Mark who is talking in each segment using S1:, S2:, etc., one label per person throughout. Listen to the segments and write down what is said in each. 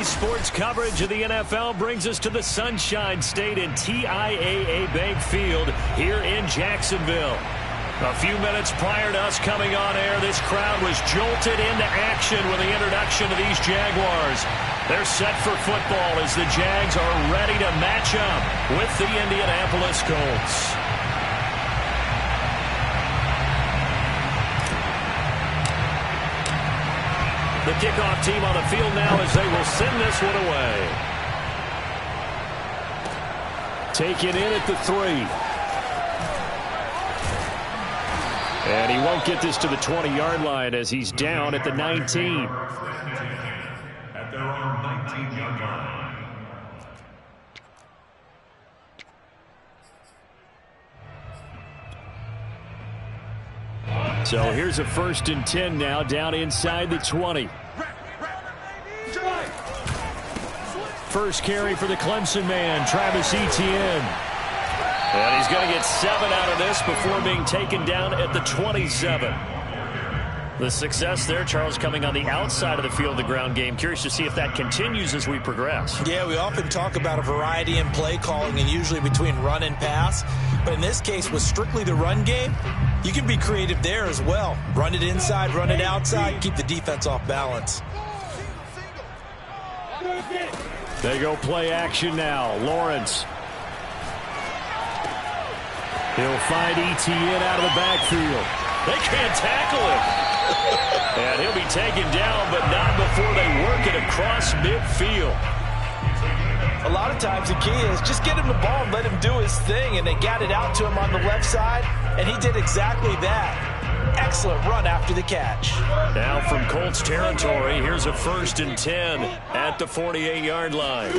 S1: Sports coverage of the NFL brings us to the Sunshine State and TIAA Bank Field here in Jacksonville. A few minutes prior to us coming on air, this crowd was jolted into action with the introduction of these Jaguars. They're set for football as the Jags are ready to match up with the Indianapolis Colts. The kickoff team on the field now as they will send this one away. Taken in at the 3. And he won't get this to the 20-yard line as he's down at the 19.
S2: At their own 19-yard line.
S1: So here's a 1st and 10 now down inside the 20. First carry for the Clemson man, Travis Etienne. And he's going to get 7 out of this before being taken down at the 27. The success there, Charles, coming on the outside of the field, the ground game. Curious to see if that continues as we progress.
S3: Yeah, we often talk about a variety in play calling and usually between run and pass. But in this case, with strictly the run game, you can be creative there as well. Run it inside, run it outside, keep the defense off balance.
S1: They go play action now. Lawrence. He'll find Etienne out of the backfield. They can't tackle him. And he'll be taken down, but not before they work it across midfield.
S3: A lot of times the key is just get him the ball and let him do his thing, and they got it out to him on the left side, and he did exactly that. Excellent run after the catch.
S1: Now from Colts territory, here's a 1st and 10 at the 48-yard line.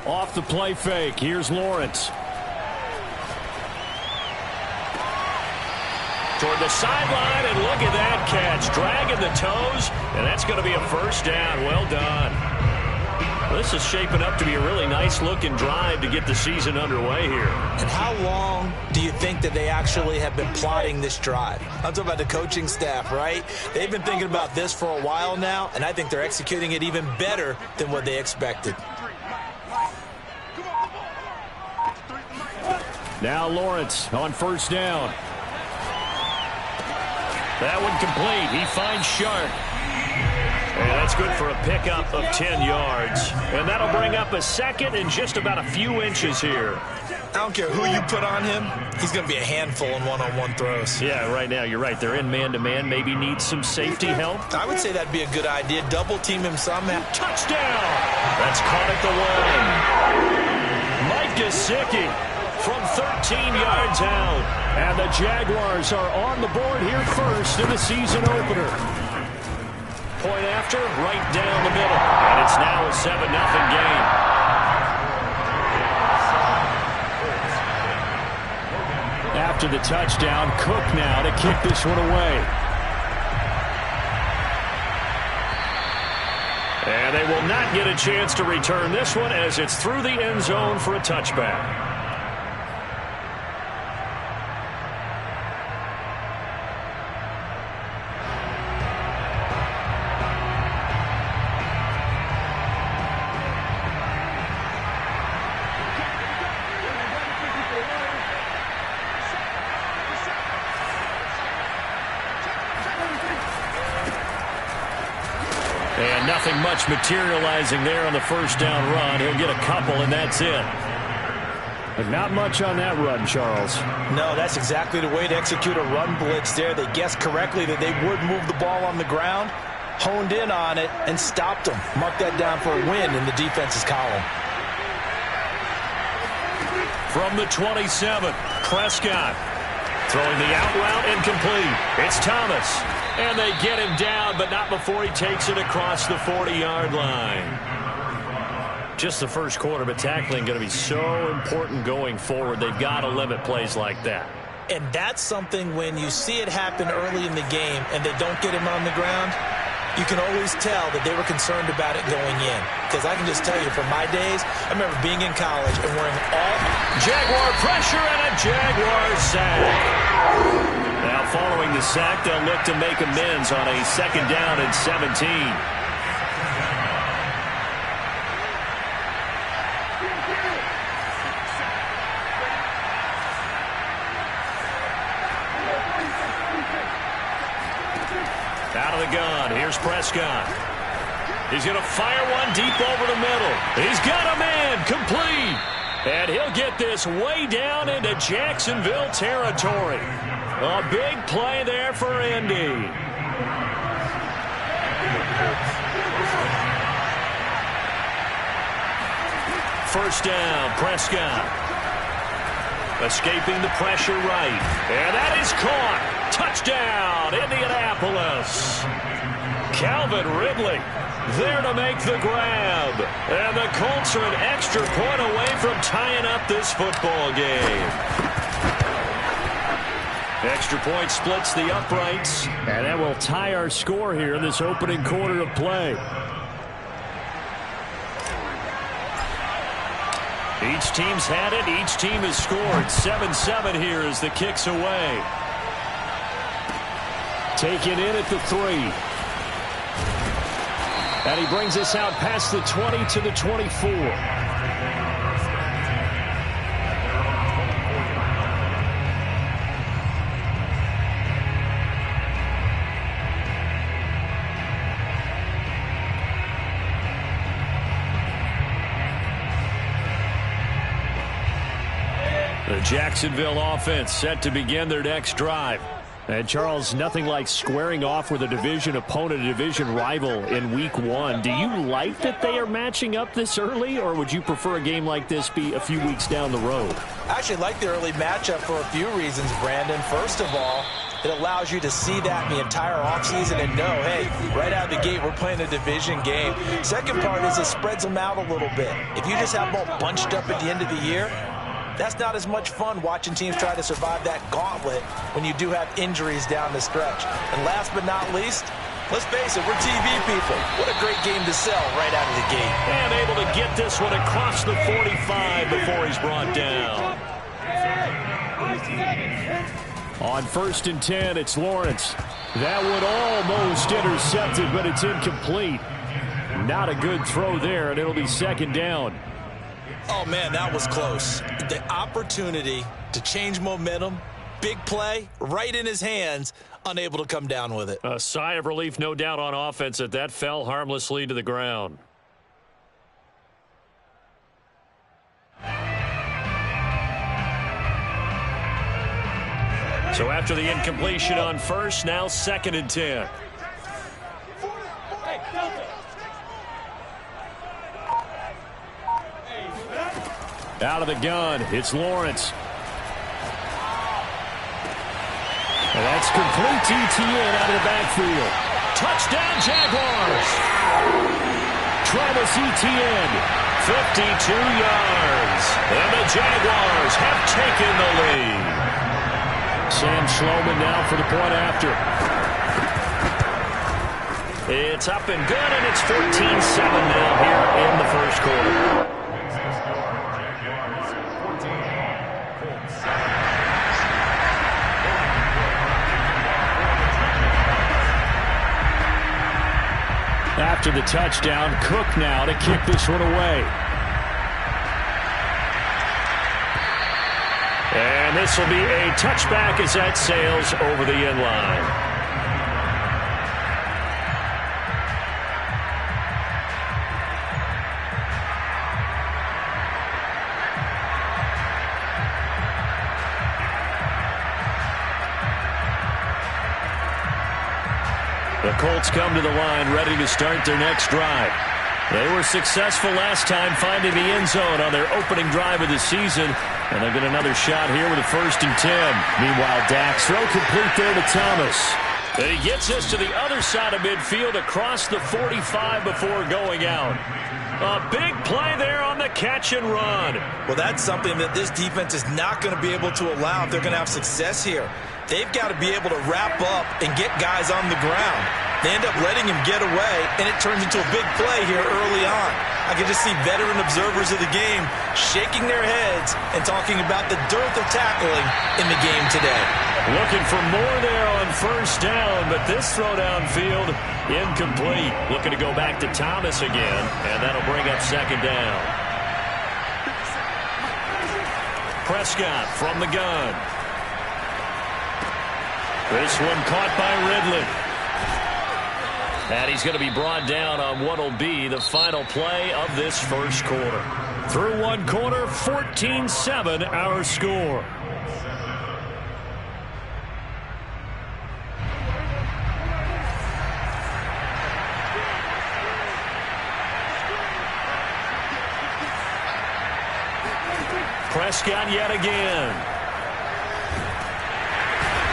S1: Off the play fake, here's Lawrence. Toward the sideline, and look at that catch. Dragging the toes, and that's going to be a 1st down. Well done. This is shaping up to be a really nice-looking drive to get the season underway here.
S3: And how long do you think that they actually have been plotting this drive? I'm talking about the coaching staff, right? They've been thinking about this for a while now, and I think they're executing it even better than what they expected.
S1: Now Lawrence on 1st down. That one complete. He finds Shark. And that's good for a pickup of 10 yards. And that'll bring up a 2nd and just about a few inches here.
S3: I don't care who you put on him. He's going to be a handful in one-on-one throws.
S1: Yeah, right now, you're right. They're in man-to-man. Maybe need some safety help.
S3: I would say that'd be a good idea. Double team him somehow.
S1: Touchdown! That's caught at the 1. Mike Gesicki from 13 yards out. And the Jaguars are on the board here first in the season opener. Point after, right down the middle. And it's now a 7-0 game. After the touchdown, Cook now to kick this one away. And they will not get a chance to return this one as it's through the end zone for a touchback. And nothing much materializing there on the 1st down run. He'll get a couple, and that's it. But not much on that run, Charles.
S3: No, that's exactly the way to execute a run blitz there. They guessed correctly that they would move the ball on the ground, honed in on it, and stopped them. Mark that down for a win in the defense's column.
S1: From the 27, Prescott throwing the out route incomplete. It's Thomas. And they get him down, but not before he takes it across the 40-yard line. Just the first quarter, but tackling going to be so important going forward. They've got to limit plays like that.
S3: And that's something when you see it happen early in the game and they don't get him on the ground, you can always tell that they were concerned about it going in. Because I can just tell you, from my days, I remember being in college and wearing all
S1: Jaguar pressure and a Jaguar sack. Now following the sack, they'll look to make amends on a 2nd down and 17. gun. Here's Prescott. He's going to fire one deep over the middle. He's got a man complete. And he'll get this way down into Jacksonville territory. A big play there for Indy. First down, Prescott. Escaping the pressure right. And that is caught. Touchdown, Indianapolis. Calvin Ridley there to make the grab. And the Colts are an extra point away from tying up this football game. Extra point splits the uprights. And that will tie our score here in this opening quarter of play. Each team's had it. Each team has scored. 7-7 here as the kick's away. Taken in at the 3. And he brings us out past the 20 to the 24. The Jacksonville offense set to begin their next drive. And, Charles, nothing like squaring off with a division opponent, a division rival in Week 1. Do you like that they are matching up this early, or would you prefer a game like this be a few weeks down the road?
S3: I actually like the early matchup for a few reasons, Brandon. First of all, it allows you to see that in the entire offseason and know, hey, right out of the gate, we're playing a division game. Second part is it spreads them out a little bit. If you just have them all bunched up at the end of the year, that's not as much fun watching teams try to survive that gauntlet when you do have injuries down the stretch. And last but not least, let's face it, we're TV people. What a great game to sell right out of the gate.
S1: And able to get this one across the 45 before he's brought down. On 1st and 10, it's Lawrence. That one almost intercepted, but it's incomplete. Not a good throw there, and it'll be 2nd down.
S3: Oh, man, that was close. The opportunity to change momentum, big play, right in his hands, unable to come down with it.
S1: A sigh of relief, no doubt, on offense that that fell harmlessly to the ground. So after the incompletion on 1st, now 2nd and 10. Out of the gun, it's Lawrence. And that's complete ETN out of the backfield. Touchdown, Jaguars. Travis Etienne, 52 yards. And the Jaguars have taken the lead. Sam Schloman now for the point after. It's up and good, and it's 14-7 now here in the first quarter. After the touchdown, Cook now to kick this one away. And this will be a touchback as that sails over the end line. The Colts come to the line ready to start their next drive. They were successful last time finding the end zone on their opening drive of the season, and they've got another shot here with a 1st and 10. Meanwhile, Dak's throw complete there to Thomas. And he gets us to the other side of midfield across the 45 before going out. A big play there on the catch and run.
S3: Well, that's something that this defense is not going to be able to allow if they're going to have success here. They've got to be able to wrap up and get guys on the ground. They end up letting him get away, and it turns into a big play here early on. I can just see veteran observers of the game shaking their heads and talking about the dearth of tackling in the game today.
S1: Looking for more there on 1st down, but this throw downfield incomplete. Looking to go back to Thomas again, and that'll bring up 2nd down. Prescott from the gun. This one caught by Ridley. And he's going to be brought down on what will be the final play of this first quarter. Through one quarter, 14-7 our score. Prescott yet again.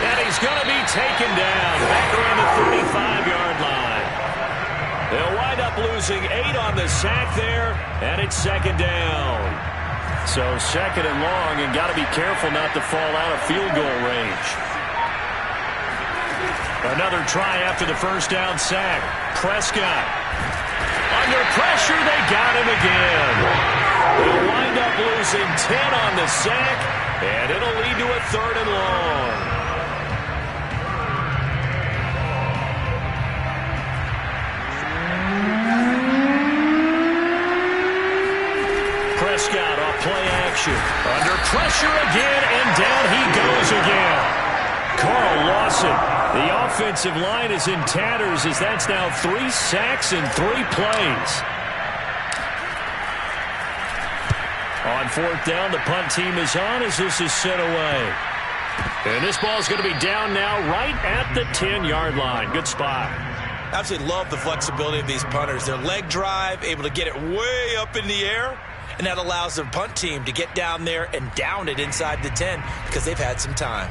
S1: And he's going to be taken down back around the 35-yard line. They'll wind up losing 8 on the sack there, and it's second down. So second and long, and got to be careful not to fall out of field goal range. Another try after the first down sack. Prescott. Under pressure, they got him again. They'll wind up losing 10 on the sack, and it'll lead to a third and long. Prescott off play action. Under pressure again, and down he goes again. Carl Lawson. The offensive line is in tatters as that's now 3 sacks in 3 plays. On fourth down, the punt team is on as this is sent away. And this ball is going to be down now right at the 10-yard line. Good spot.
S3: Absolutely love the flexibility of these punters. Their leg drive, able to get it way up in the air, and that allows the punt team to get down there and down it inside the 10 because they've had some time.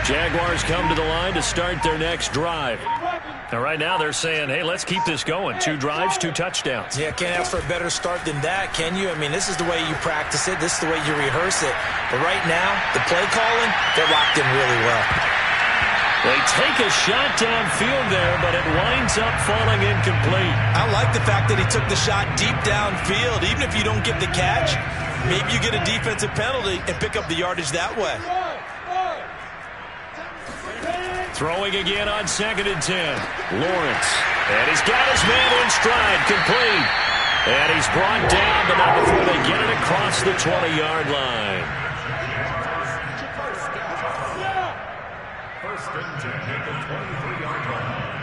S1: Jaguars come to the line to start their next drive. Now, right now they're saying, hey, let's keep this going. 2 drives, 2 touchdowns.
S3: Yeah, can't ask for a better start than that, can you? I mean, this is the way you practice it. This is the way you rehearse it. But right now, the play calling, they're locked in really well.
S1: They take a shot downfield there, but it winds up falling incomplete.
S3: I like the fact that he took the shot deep downfield. Even if you don't get the catch, maybe you get a defensive penalty and pick up the yardage that way.
S1: Throwing again on 2nd and 10. Lawrence. And he's got his man in stride. Complete. And he's brought down, but not before they get it across the 20-yard line.
S2: First and 10 at the 23-yard line.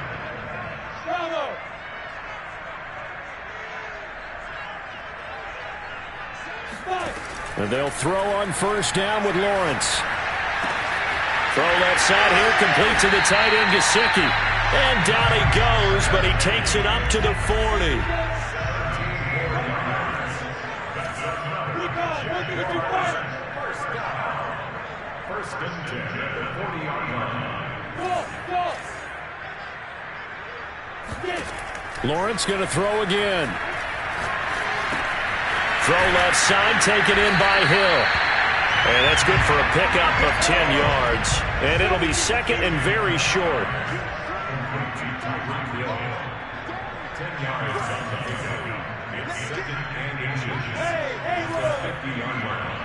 S1: And they'll throw on first down with Lawrence. Throw left side here, complete to the tight end, Gesicki. And down he goes, but he takes it up to the 40.
S2: First and 10 at the 40-yard line.
S1: Lawrence going to throw again. Throw left side, taken in by Hill. And that's good for a pickup of 10 yards. And it'll be second and very short.
S2: 10 yards on the pickup. It's second and inches. The 50-yard line.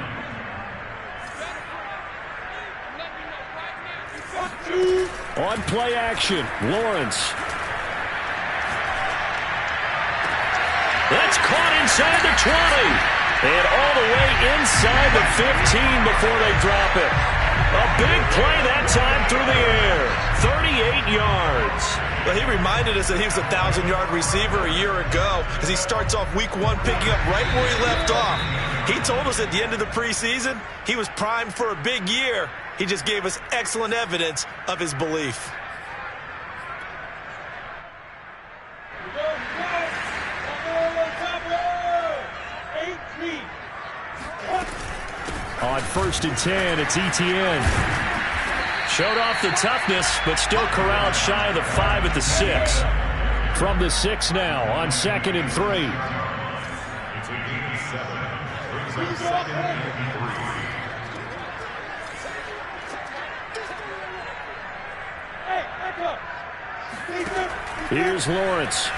S1: On play action, Lawrence. That's caught inside the 20. And all the way inside the 15 before they drop it. A big play that time through the air. 38 yards.
S3: Well, he reminded us that he was a 1,000-yard receiver a year ago as he starts off week 1 picking up right where he left off. He told us at the end of the preseason he was primed for a big year. He just gave us excellent evidence of his belief.
S1: On first and 10, it's Etienne. Showed off the toughness, but still corralled shy of the 5 at the 6. From the 6 now on 2nd and 3.
S2: It's a gain of 7. Brings up 2nd and 3.
S1: Here's Lawrence.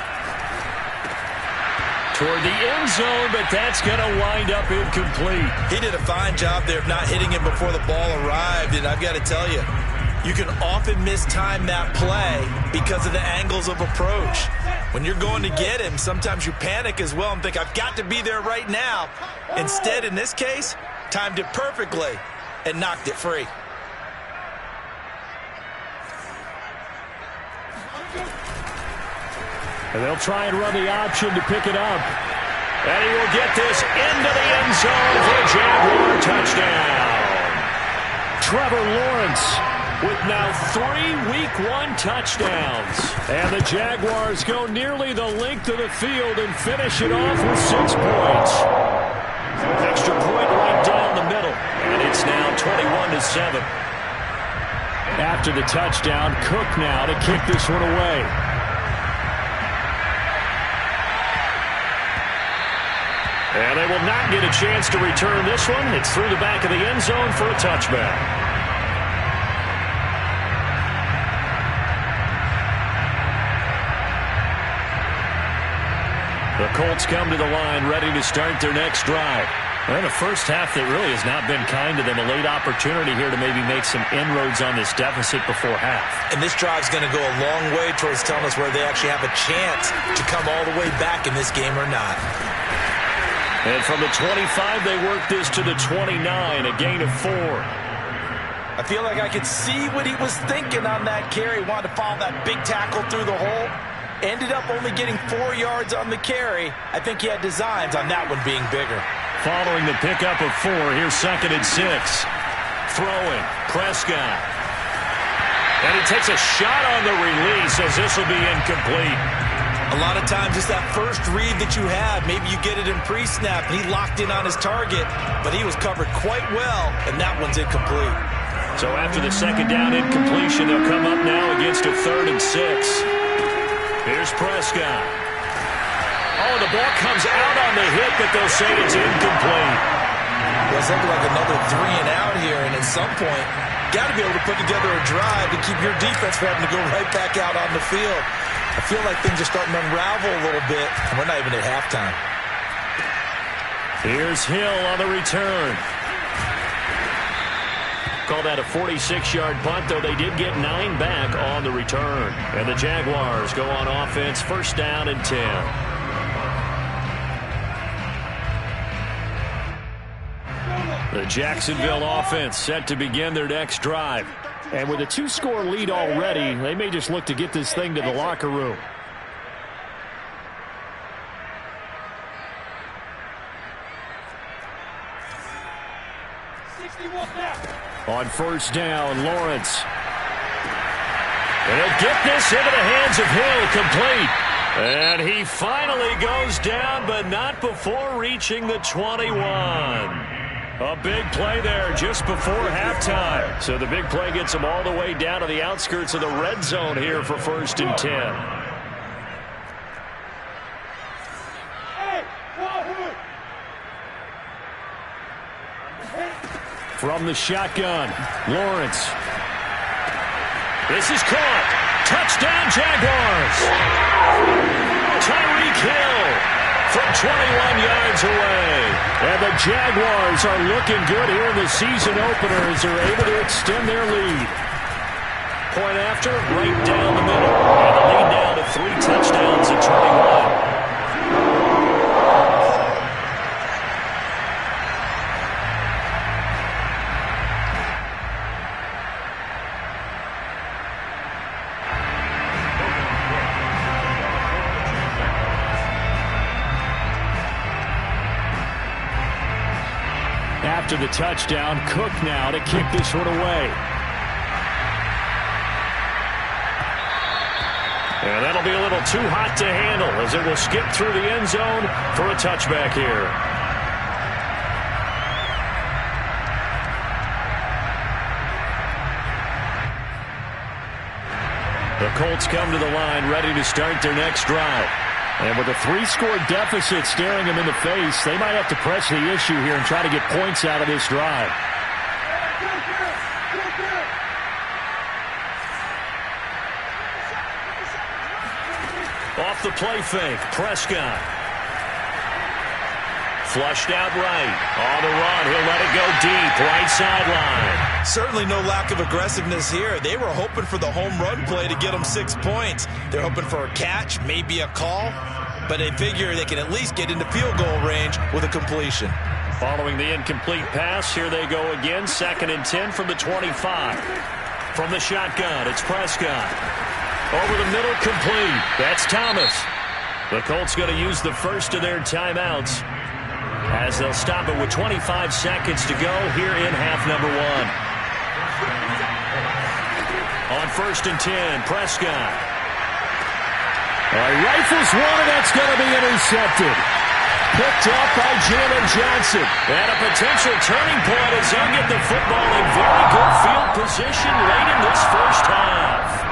S1: toward the end zone, but that's going to wind up incomplete.
S3: He did a fine job there of not hitting him before the ball arrived, and I've got to tell you, you can often mistime that play because of the angles of approach. When you're going to get him, sometimes you panic as well and think, I've got to be there right now. Instead, in this case, timed it perfectly and knocked it free.
S1: And they'll try and run the option to pick it up. And he will get this into the end zone for a Jaguar touchdown. Trevor Lawrence with now 3 Week 1 touchdowns. And the Jaguars go nearly the length of the field and finish it off with 6 points. Extra point right down the middle. And it's now 21-7. After the touchdown, Cook now to kick this one away. And they will not get a chance to return this one. It's through the back of the end zone for a touchback. The Colts come to the line ready to start their next drive. Well, the first half that really has not been kind to them. A late opportunity here to maybe make some inroads on this deficit before half. And this drive's going to go a long way towards telling us whether they actually have a chance to come all the way back in this game or not. And from the 25, they work this to the 29, a gain of 4. I feel like I could see what he was thinking on that carry. Wanted to follow that big tackle through the hole. Ended up only getting 4 yards on the carry. I think he had designs on that one being bigger. Following the pickup of 4, here's 2nd and 6. Throwing, Prescott. And he takes a shot on the release as this will be incomplete. A lot of times it's that first read that you have. Maybe you get it in pre-snap, and he locked in on his target, but he was covered quite well, and that one's incomplete. So after the 2nd down incompletion, they'll come up now against a 3rd and 6. Here's Prescott. Oh, the ball comes out on the hit, but they'll say it's incomplete. Well, it's looking like another 3 and out here, and at some point, got to be able to put together a drive to keep your defense from having to go right back out on the field. I feel like things are starting to unravel a little bit, and we're not even at halftime. Here's Hill on the return. Call that a 46-yard punt, though they did get 9 back on the return. And the Jaguars go on offense, 1st down and 10. The Jacksonville offense set to begin their next drive. And with a 2-score lead already, they may just look to get this thing to the locker room. On 1st down, Lawrence. And he'll get this into the hands of Hill, complete. And he finally goes down, but not before reaching the 21. A big play there just before halftime. So the big play gets them all the way down to the outskirts of the red zone here for 1st and 10. From the shotgun, Lawrence. This is caught. Touchdown, Jaguars. Tyreek Hill from 21 yards away. And the Jaguars are looking good here in the season opener as they're able to extend their lead. Point after, right down the middle. And the lead now to 3 touchdowns at 21. After the touchdown, Cook now to kick this one away. And that'll be a little too hot to handle as it will skip through the end zone for a touchback here. The Colts come to the line ready to start their next drive. And with a 3-score deficit staring them in the face, they might have to press the issue here and try to get points out of this drive. Off the play fake, Prescott. Flushed out right. On the run. He'll let it go deep. Right sideline.
S3: Certainly no lack of aggressiveness here. They were hoping for the home run play to get them 6 points. They're hoping for a catch, maybe a call, but they figure they can at least get into field goal range with a completion.
S1: Following the incomplete pass, here they go again. 2nd and 10 from the 25. From the shotgun, it's Prescott. Over the middle, complete. That's Thomas. The Colts going to use the first of their timeouts as they'll stop it with 25 seconds to go here in half number 1. On 1st and 10, Prescott.
S4: Rifles one, and that's going to be intercepted. Picked up by Jalen Johnson.
S1: And a potential turning point as they'll get the football in very good field position late in this first half.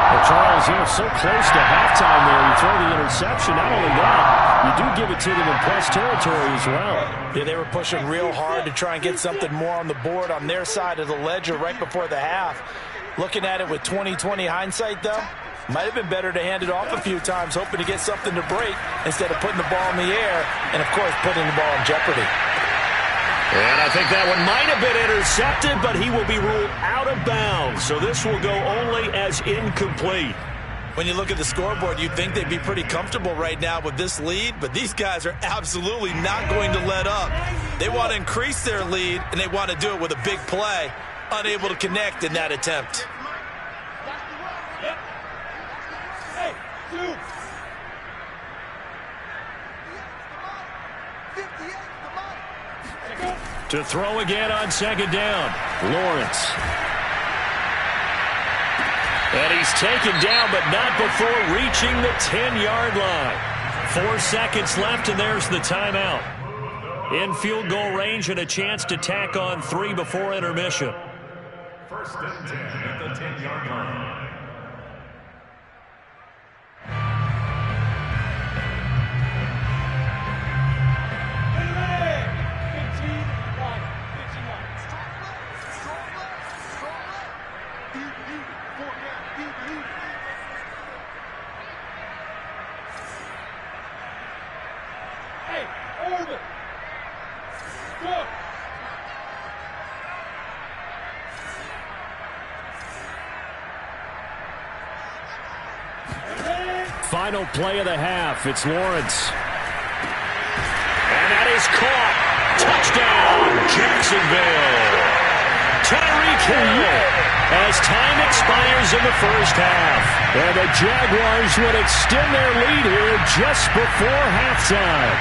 S4: Well, Charles, so close to halftime there. You throw the interception. Not only that, you do give it to them in plus territory as well.
S3: Yeah, they were pushing real hard to try and get something more on the board on their side of the ledger right before the half. Looking at it with 20/20 hindsight, though, might have been better to hand it off a few times, hoping to get something to break instead of putting the ball in the air and, of course, putting the ball in jeopardy.
S1: And I think that one might have been intercepted, but he will be ruled out of bounds. So this will go only as incomplete.
S3: When you look at the scoreboard, you'd think they'd be pretty comfortable right now with this lead, but these guys are absolutely not going to let up. They want to increase their lead, and they want to do it with a big play. Unable to connect in that attempt.
S1: To throw again on 2nd down, Lawrence. And he's taken down, but not before reaching the 10-yard line. 4 seconds left, and there's the timeout. In field goal range and a chance to tack on 3 before intermission.
S2: 1st and 10 at the 10-yard line.
S1: Final play of the half. It's Lawrence. And that is caught. Touchdown, Jacksonville. Tyreek Hill as time expires in the first half.
S4: And the Jaguars would extend their lead here just before halftime.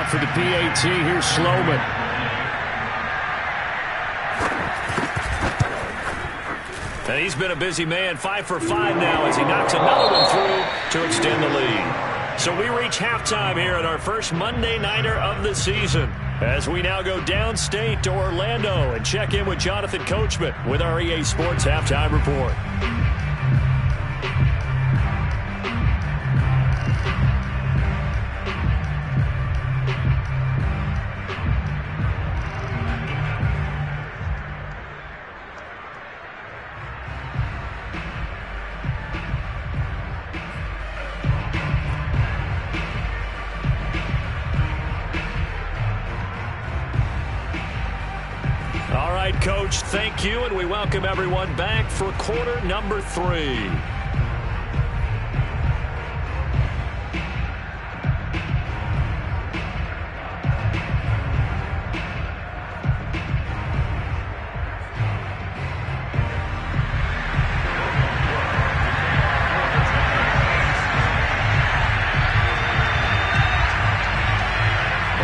S4: For the PAT, here's Sloman.
S1: And he's been a busy man, 5 for 5 now as he knocks another one through to extend the lead. So we reach halftime here at our first Monday Nighter of the season as we now go downstate to Orlando and check in with Jonathan Coachman with our EA Sports Halftime Report. Coach, thank you, and we welcome everyone back for quarter number 3.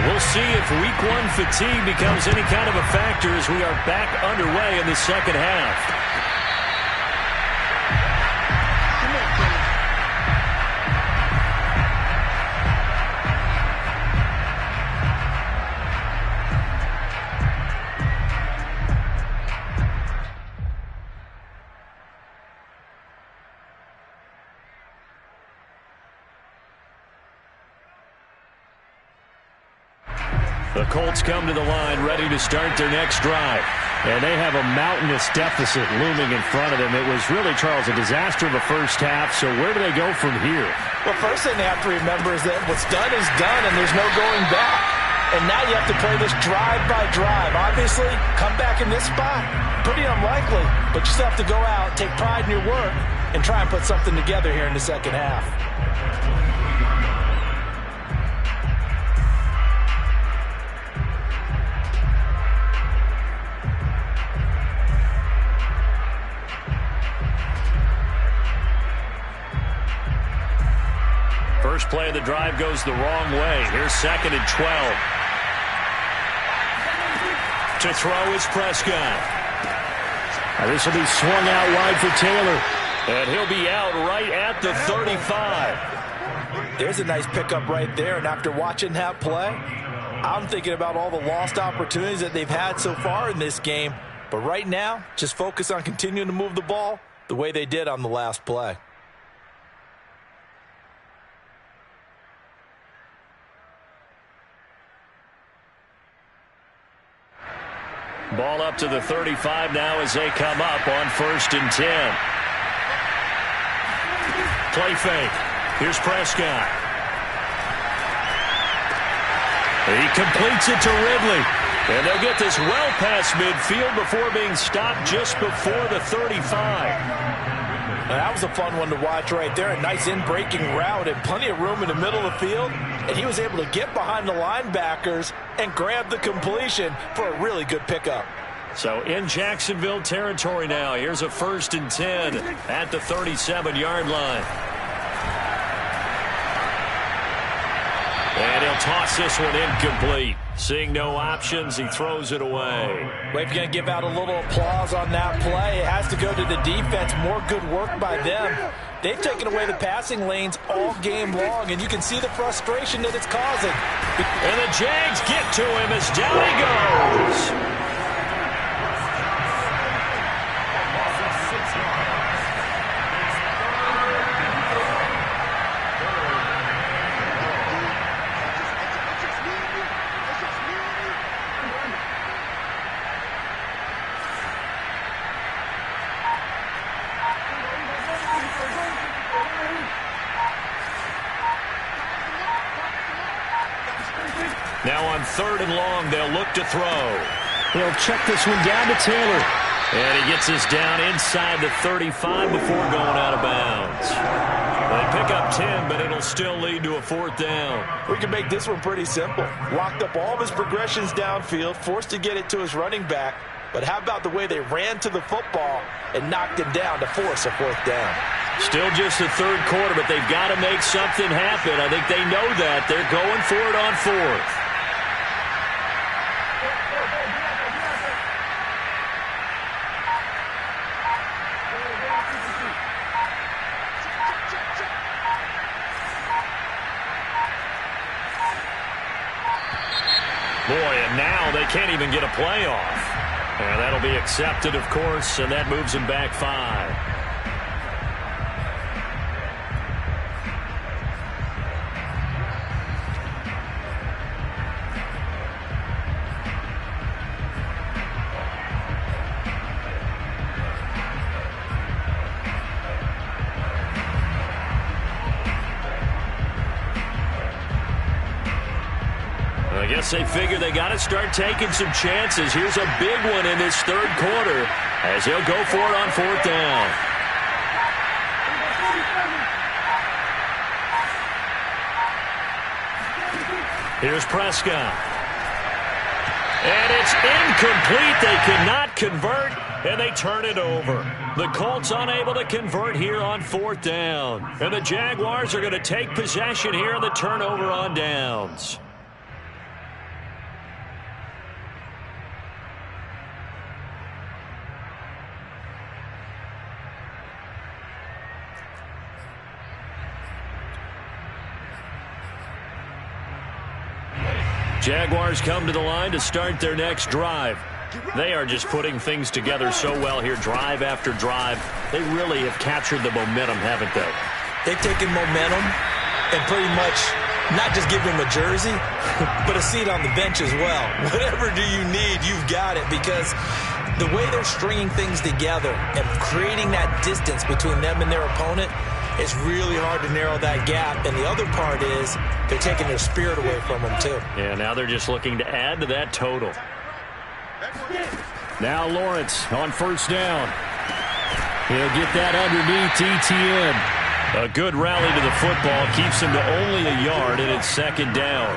S1: We'll see if week 1 fatigue becomes any kind of a factor as we are back underway in the second half. The Colts come to the line ready to start their next drive.
S4: And they have a mountainous deficit looming in front of them. It was really, Charles, a disaster of a first half. So where do they go from here?
S3: Well, first thing they have to remember is that what's done is done, and there's no going back. And now you have to play this drive by drive. Obviously, come back in this spot. Pretty unlikely, but you still have to go out, take pride in your work, and try and put something together here in the second half.
S1: First play of the drive goes the wrong way. Here's 2nd and 12. To throw is Prescott.
S4: This will be swung out wide for Taylor.
S1: And he'll be out right at the 35.
S3: There's a nice pickup right there, and after watching that play, I'm thinking about all the lost opportunities that they've had so far in this game. But right now, just focus on continuing to move the ball the way they did on the last play.
S1: Ball up to the 35 now as they come up on 1st and 10. Play fake. Here's Prescott. He completes it to Ridley. And they'll get this well past midfield before being stopped just before the 35.
S3: Now, that was a fun one to watch right there. A nice in-breaking route and plenty of room in the middle of the field. And he was able to get behind the linebackers and grab the completion for a really good pickup.
S1: So in Jacksonville territory now. Here's a 1st and 10 at the 37-yard line. And he'll toss this one incomplete. Seeing no options, he throws it away.
S3: Well, if you're going to give out a little applause on that play, it has to go to the defense. More good work by them. They've taken away the passing lanes all game long, and you can see the frustration that it's causing.
S1: And the Jags get to him as down he goes. Now on 3rd and long, they'll look to throw.
S4: He'll check this one down to Taylor.
S1: And he gets this down inside the 35 before going out of bounds. They pick up 10, but it'll still lead to a 4th down.
S3: We can make this one pretty simple. Locked up all of his progressions downfield, forced to get it to his running back. But how about the way they ran to the football and knocked him down to force a 4th down?
S1: Still just the 3rd quarter, but they've got to make something happen. I think they know that. They're going for it on 4th. Boy, and now they can't even get a play off. And that'll be accepted, of course, and that moves them back 5. I guess they figure they got to start taking some chances. Here's a big one in this 3rd quarter as they'll go for it on 4th down. Here's Prescott. And it's incomplete. They cannot convert, and they turn it over. The Colts unable to convert here on 4th down. And the Jaguars are going to take possession here on the turnover on downs. Jaguars come to the line to start their next drive. They are just putting things together so well here, drive after drive. They really have captured the momentum, haven't they?
S3: They've taken momentum and pretty much Not just give him a jersey, but a seat on the bench as well. Whatever do you need, you've got it, because the way they're stringing things together and creating that distance between them and their opponent, it's really hard to narrow that gap. And the other part is they're taking their spirit away from them, too.
S1: Yeah, now they're just looking to add to that total. Now Lawrence on first down. He'll get that underneath ETN. A good rally to the football keeps him to only a yard, and it's second down.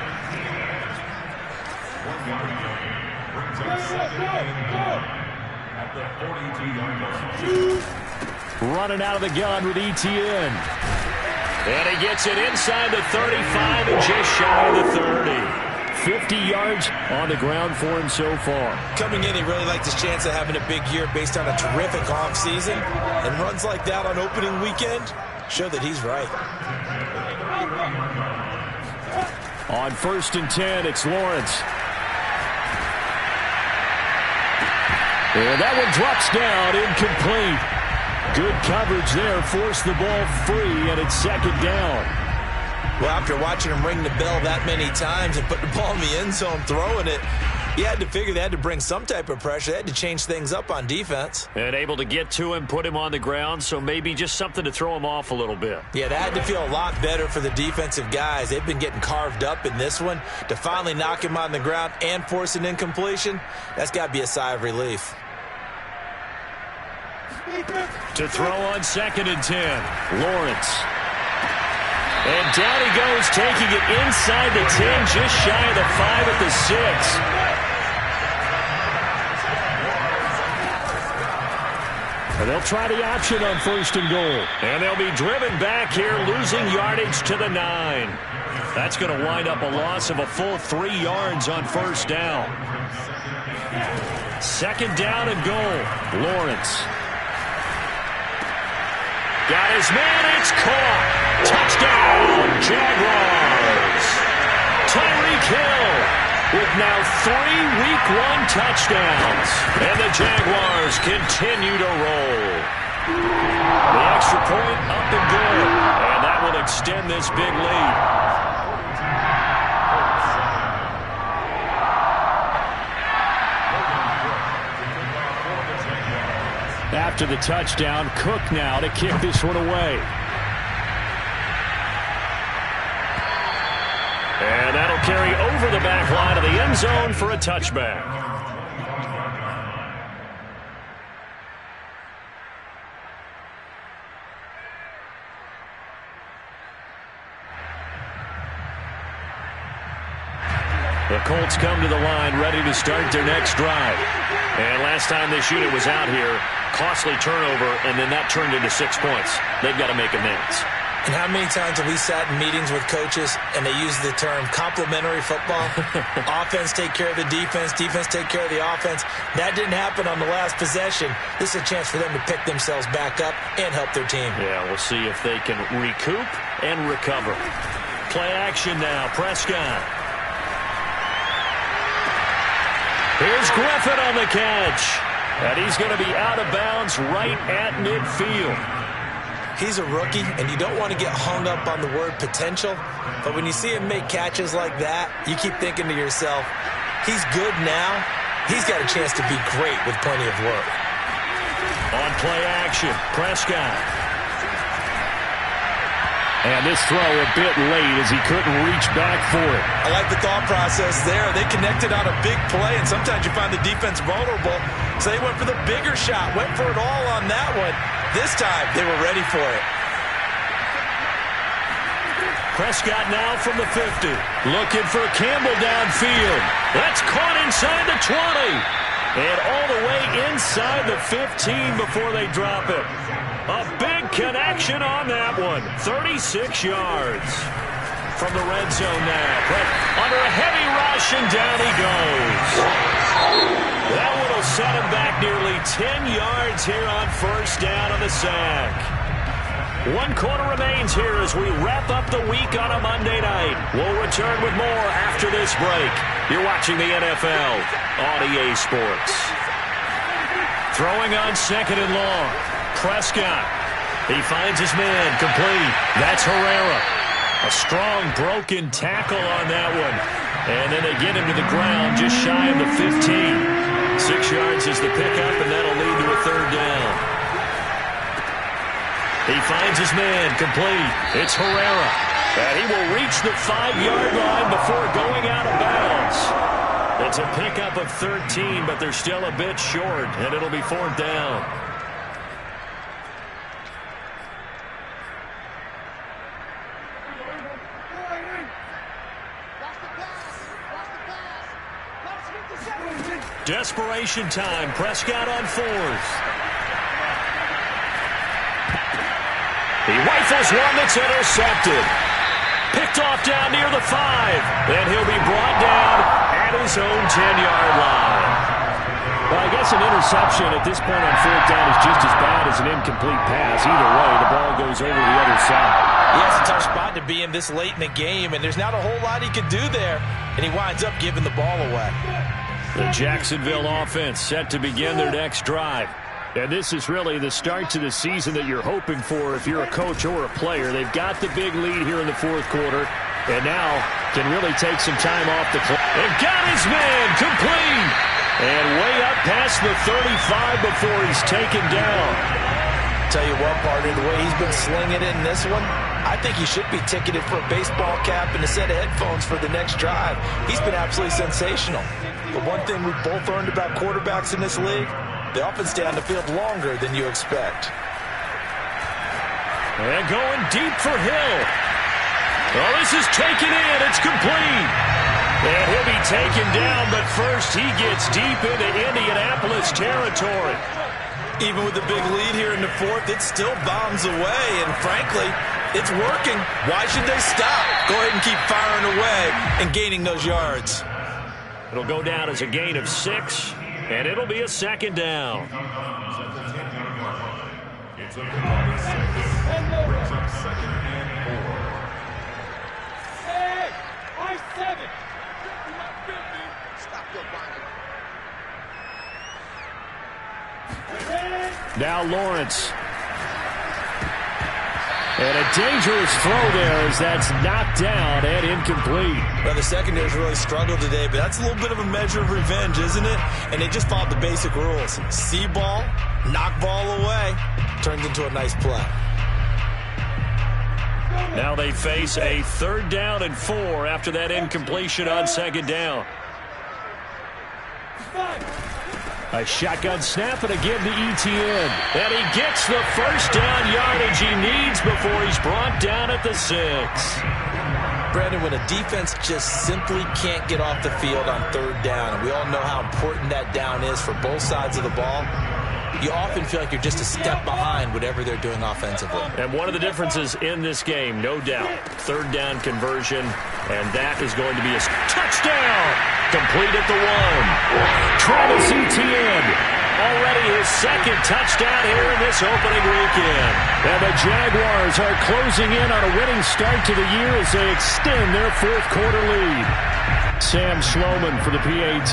S1: Running out of the gun with ETN. And he gets it inside the 35 and just shy of the 30. 50 yards on the ground for him so far.
S3: Coming in, he really liked his chance of having a big year based on a terrific offseason. And runs like that on opening weekend show that he's right.
S1: On 1st and 10, it's Lawrence. And that one drops down, incomplete. Good coverage there, forced the ball free, and it's second down.
S3: Well, after watching him ring the bell that many times and put the ball in the end zone throwing it, you had to figure they had to bring some type of pressure. They had to change things up on defense.
S1: And able to get to him, put him on the ground, so maybe just something to throw him off a little bit.
S3: Yeah, that had to feel a lot better for the defensive guys. They've been getting carved up in this one. To finally knock him on the ground and force an incompletion, that's got to be a sigh of relief.
S1: To throw on 2nd and 10, Lawrence. And down he goes, taking it inside the 10, just shy of the 5 at the 6. And they'll try the option on 1st and goal. And they'll be driven back here, losing yardage to the 9. That's going to wind up a loss of a full 3 yards on 1st down. 2nd down and goal. Lawrence. Got his man, it's caught. Touchdown, Jaguars. Tyreek Hill with now 3 Week 1 touchdowns. And the Jaguars continue to roll. The extra point up and good. And that will extend this big lead. After the touchdown, Cook now to kick this one away. And that'll carry over the back line of the end zone for a touchback. The Colts come to the line ready to start their next drive. And last time this unit was out here, costly turnover, and then that turned into 6 points. They've got to make amends.
S3: And how many times have we sat in meetings with coaches and they use the term complementary football? Offense take care of the defense, defense take care of the offense. That didn't happen on the last possession. This is a chance for them to pick themselves back up and help their team.
S1: Yeah, we'll see if they can recoup and recover. Play action now, Prescott. Here's Griffin on the catch. And he's going to be out of bounds right at midfield.
S3: He's a rookie, and you don't want to get hung up on the word potential. But when you see him make catches like that, you keep thinking to yourself, he's good now. He's got a chance to be great with plenty of work.
S1: On play action, Prescott. And this throw a bit late as he couldn't reach back for it.
S3: I like the thought process there. They connected on a big play, and sometimes you find the defense vulnerable. So they went for the bigger shot, went for it all on that one. This time, they were ready for it.
S1: Prescott now from the 50. Looking for Campbell downfield. That's caught inside the 20. And all the way inside the 15 before they drop it. A big connection on that one. 36 yards from the red zone now. But under a heavy rush, and down he goes. That one will set him back nearly 10 yards here on 1st down on the sack. 1 quarter remains here as we wrap up the week on a Monday night. We'll return with more after this break. You're watching the NFL on EA Sports. Throwing on 2nd and long. Prescott. He finds his man complete. That's Herrera. A strong broken tackle on that one. And then they get him to the ground just shy of the 15. 6 yards is the pickup, and that'll lead to a third down. He finds his man, complete. It's Herrera. And he will reach the 5-yard line before going out of bounds. It's a pickup of 13, but they're still a bit short, and it'll be 4th down. Desperation time. Prescott on 4th. He rifles one that's intercepted. Picked off down near the 5. And he'll be brought down at his own 10-yard line. Well, I guess an interception at this point on 4th down is just as bad as an incomplete pass. Either way, the ball goes over the other side.
S3: Yeah, it's a tough spot to be in this late in the game, and there's not a whole lot he could do there. And he winds up giving the ball away.
S1: The Jacksonville offense set to begin their next drive. And this is really the start to the season that you're hoping for if you're a coach or a player. They've got the big lead here in the 4th quarter, and now can really take some time off the clock. They've got his man complete. And way up past the 35 before he's taken down.
S3: Tell you what, partner, the way he's been slinging it in this one, I think he should be ticketed for a baseball cap and a set of headphones for the next drive. He's been absolutely sensational. But one thing we've both learned about quarterbacks in this league, they often stay on the field longer than you expect.
S1: And going deep for Hill. Well, this is taken in. It's complete. And he'll be taken down, but first he gets deep into Indianapolis territory.
S3: Even with the big lead here in the 4th, it still bombs away, and frankly, it's working. Why should they stop? Go ahead and keep firing away and gaining those yards.
S1: It'll go down as a gain of 6, and it'll be a 2nd down.
S2: It's a 6. Brings up 2nd and 4.
S5: Hey, I-7. Stop your body.
S1: Now Lawrence. And a dangerous throw there as that's knocked down and incomplete.
S3: Well, the secondary's really struggled today, but that's a little bit of a measure of revenge, isn't it? And they just followed the basic rules. See ball, knock ball away, turns into a nice play.
S1: Now they face a 3rd down and 4 after that incompletion on 2nd down. A shotgun snap and again to Etienne. And he gets the 1st down yardage he needs before he's brought down at the 6.
S3: Brandon, when a defense just simply can't get off the field on 3rd down, and we all know how important that down is for both sides of the ball, you often feel like you're just a step behind whatever they're doing offensively. And
S1: one of the differences in this game, no doubt, 3rd down conversion, and that is going to be a touchdown. Complete at the 1. Travis Etienne, already his 2nd touchdown here in this opening weekend. And the Jaguars are closing in on a winning start to the year as they extend their 4th quarter lead. Sam Schloman for the PAT.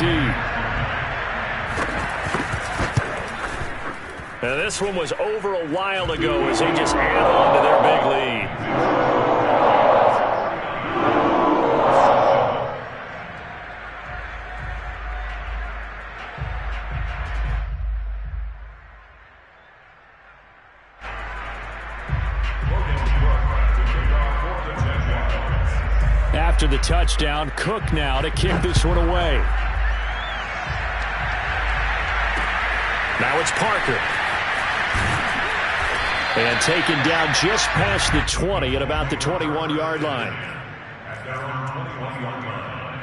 S1: Now this one was over a while ago as they just add on to their big lead. After the touchdown, Cook now to kick this one away. Now it's Parker. And taken down just past the 20 at about the 21-yard line.
S2: At their own 21-yard line.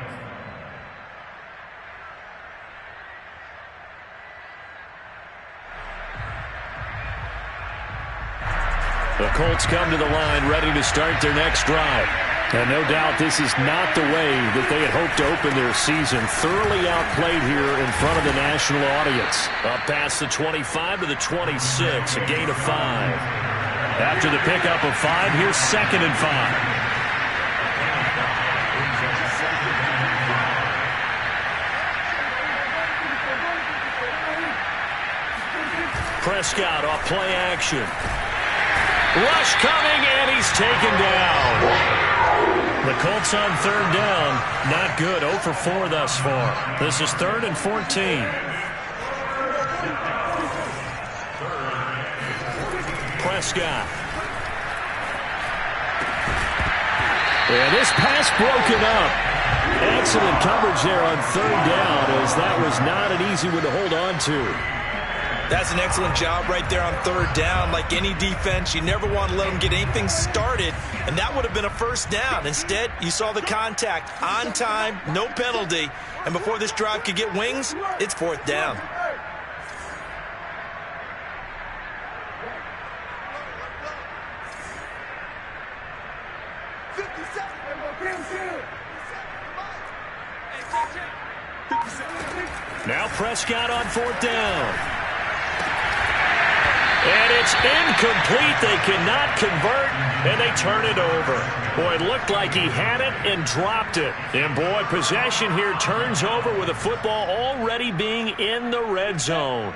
S1: The Colts come to the line ready to start their next drive. And no doubt this is not the way that they had hoped to open their season. Thoroughly outplayed here in front of the national audience. Up past the 25 to the 26, a gain of 5. After the pickup of 5, here's 2nd and 5. Prescott off play action. Rush coming, and he's taken down. The Colts on third down. Not good. 0 for 4 thus far. This is 3rd and 14. Prescott. And this pass broken up. Excellent coverage there on third down, as that was not an easy one to hold on to.
S3: That's an excellent job right there on third down. Like any defense, you never want to let them get anything started, and that would have been a first down. Instead, you saw the contact on time, no penalty, and before this drive could get wings, it's 4th down.
S1: Now Prescott on 4th down. And it's incomplete. They cannot convert, and they turn it over. Boy, it looked like he had it and dropped it. And, boy, possession here turns over with the football already being in the red zone.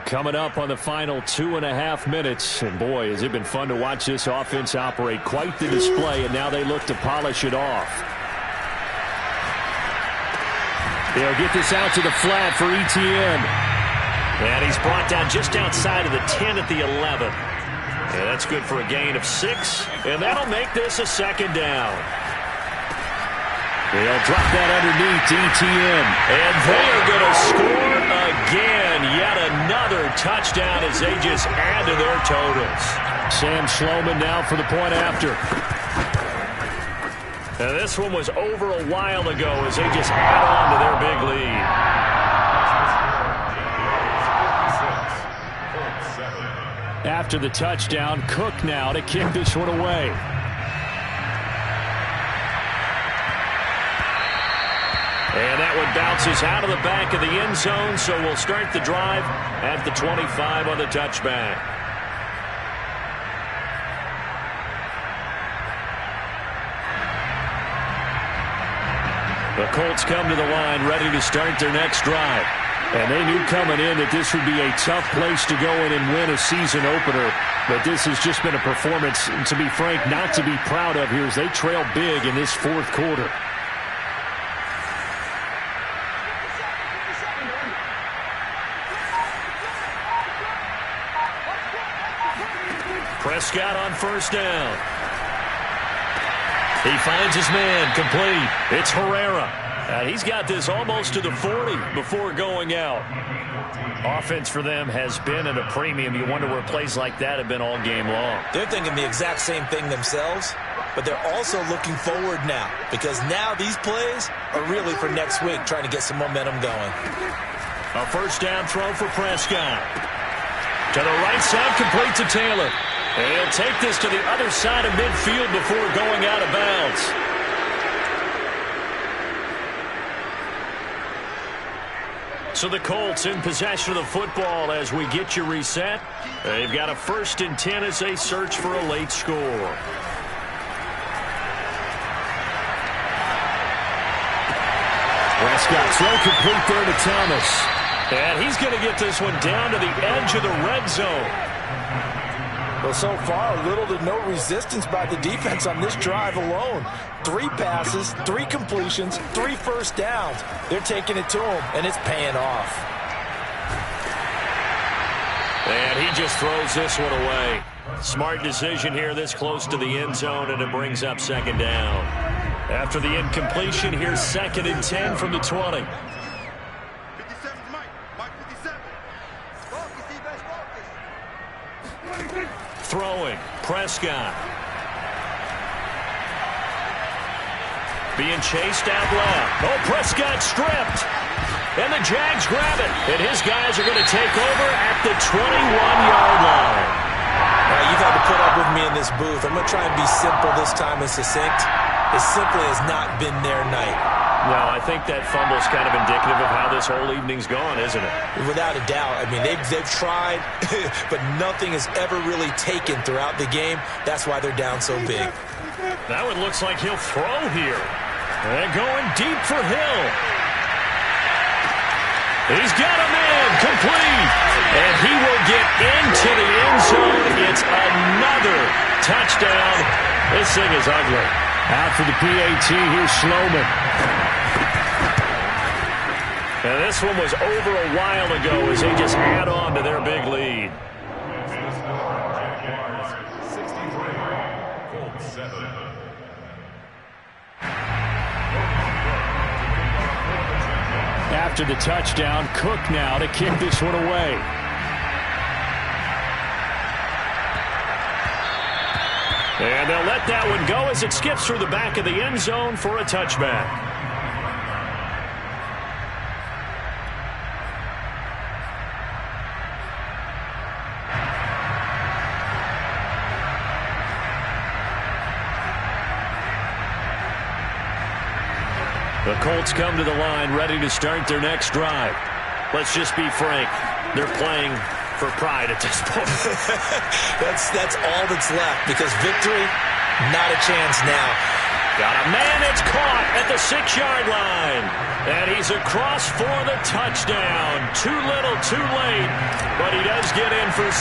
S1: Coming up on the final 2.5 minutes. And, boy, has it been fun to watch this offense operate. Quite the display, and now they look to polish it off. They'll get this out to the flat for Etienne. And he's brought down just outside of the 10 at the 11. And that's good for a gain of 6. And that'll make this a 2nd down. They'll drop that underneath to Etienne. And they are going to score again. Yet another touchdown as they just add to their totals. Sam Schloman now for the point after. And this one was over a while ago as they just add on to their big lead. After the touchdown, Cook now to kick this one away. And that one bounces out of the back of the end zone, so we'll start the drive at the 25 on the touchback. The Colts come to the line ready to start their next drive. And they knew coming in that this would be a tough place to go in and win a season opener. But this has just been a performance, to be frank, not to be proud of here as they trail big in this 4th quarter. Prescott on 1st down. He finds his man, complete. It's Herrera. He's got this almost to the 40 before going out. Offense for them has been at a premium. You wonder where plays like that have been all game long.
S3: They're thinking the exact same thing themselves, but they're also looking forward now because now these plays are really for next week, trying to get some momentum going.
S1: A 1st down throw for Prescott. To the right side, complete to Taylor. And he'll take this to the other side of midfield before going out of bounds. So the Colts in possession of the football as we get you reset. They've got a 1st and 10 as they search for a late score. Prescott throw complete there to Thomas. And he's going to get this one down to the edge of the red zone.
S3: Well, so far, little to no resistance by the defense on this drive alone. 3 passes, 3 completions, 3 first downs. They're taking it to him, and it's paying off.
S1: And he just throws this one away. Smart decision here this close to the end zone, and it brings up 2nd down. After the incompletion, here's 2nd and 10 from the 20. Throwing, Prescott. Being chased out left. Oh, Prescott stripped. And the Jags grab it. And his guys are going to take over at the 21-yard line.
S3: All right, you've had to put up with me in this booth. I'm going to try and be simple this time and succinct. It simply has not been their night.
S1: No, I think that fumble's kind of indicative of how this whole evening's gone, isn't it?
S3: Without a doubt. I mean, they've tried, but nothing has ever really taken throughout the game. That's why they're down so big.
S1: That one looks like he'll throw here. And going deep for Hill. He's got a man complete. And he will get into the end zone. It's another touchdown. This thing is ugly.
S4: Out for the PAT, here's Sloman.
S1: And this one was over a while ago as they just add on to their big lead.
S2: Jaguars 63, Colts 7.
S4: After the touchdown, Cook now to kick this one away.
S1: And they'll let that one go as it skips through the back of the end zone for a touchback. The Colts come to the line ready to start their next drive. Let's just be frank. They're playing for pride at this point.
S3: That's all that's left because victory, not a chance now.
S1: Got a man that's caught at the 6-yard line. And he's across for the touchdown. Too little, too late. But he does get in for 6.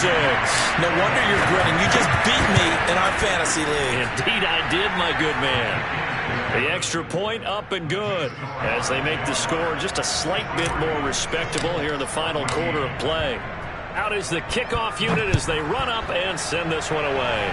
S3: No wonder you're grinning. You just beat me in our fantasy league.
S1: Indeed I did, my good man. The extra point up and good as they make the score just a slight bit more respectable here in the final quarter of play. Out is the kickoff unit as they run up and send this one away.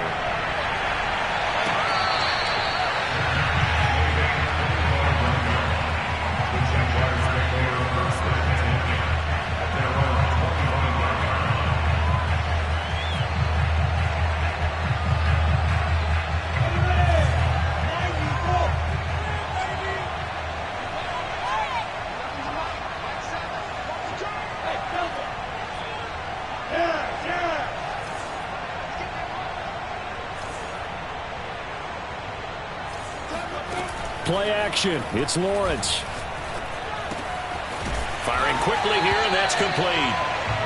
S4: Play action. It's Lawrence.
S1: Firing quickly here, and that's complete.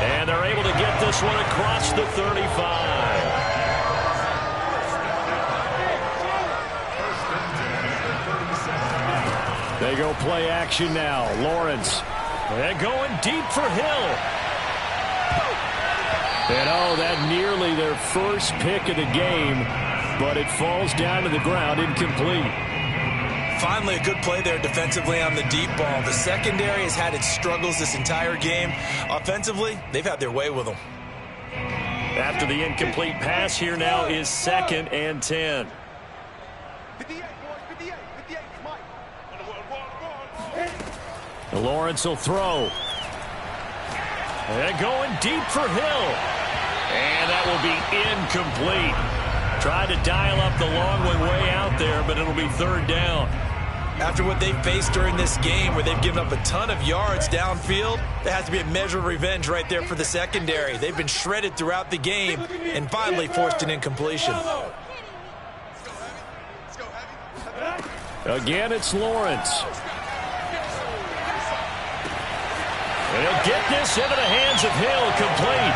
S1: And they're able to get this one across the 35.
S4: They go play action now. Lawrence.
S1: They're going deep for Hill.
S4: And oh, that nearly their first pick of the game, but it falls down to the ground incomplete.
S3: Finally, a good play there defensively on the deep ball. The secondary has had its struggles this entire game. Offensively, they've had their way with them.
S1: After the incomplete pass, here now is 2nd and 10.
S5: 58, boys, 58, 58, Mike.
S4: Lawrence will throw.
S1: They're going deep for Hill. And that will be incomplete. Tried to dial up the long one way out there, but it'll be 3rd down.
S3: After what they've faced during this game where they've given up a ton of yards downfield, there has to be a measure of revenge right there for the secondary. They've been shredded throughout the game and finally forced an incompletion.
S4: Again, it's Lawrence.
S1: And he'll get this into the hands of Hill, complete.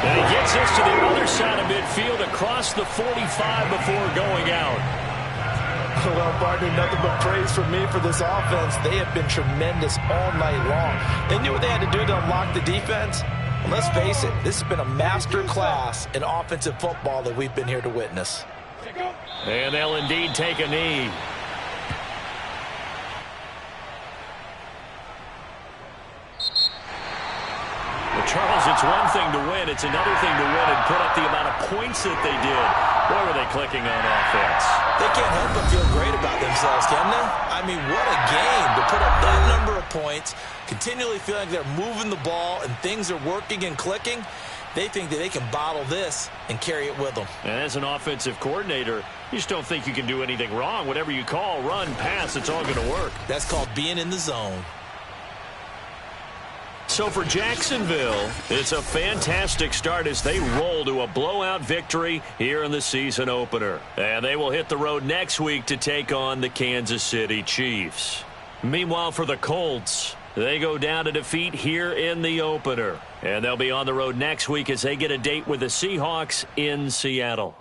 S1: And he gets this to the other side of midfield across the 45 before going out.
S3: Well, partner, nothing but praise from me for this offense. They have been tremendous all night long. They knew what they had to do to unlock the defense. And let's face it, this has been a master class in offensive football that we've been here to witness.
S1: And they'll indeed take a knee. Charles, it's one thing to win. It's another thing to win and put up the amount of points that they did. Boy, were they clicking on offense.
S3: They can't help but feel great about themselves, can they? I mean, what a game to put up that number of points, continually feeling like they're moving the ball and things are working and clicking. They think that they can bottle this and carry it with them.
S1: And as an offensive coordinator, you just don't think you can do anything wrong. Whatever you call, run, pass, it's all going to work.
S3: That's called being in the zone.
S1: So for Jacksonville, it's a fantastic start as they roll to a blowout victory here in the season opener. And they will hit the road next week to take on the Kansas City Chiefs. Meanwhile, for the Colts, they go down to defeat here in the opener. And they'll be on the road next week as they get a date with the Seahawks in Seattle.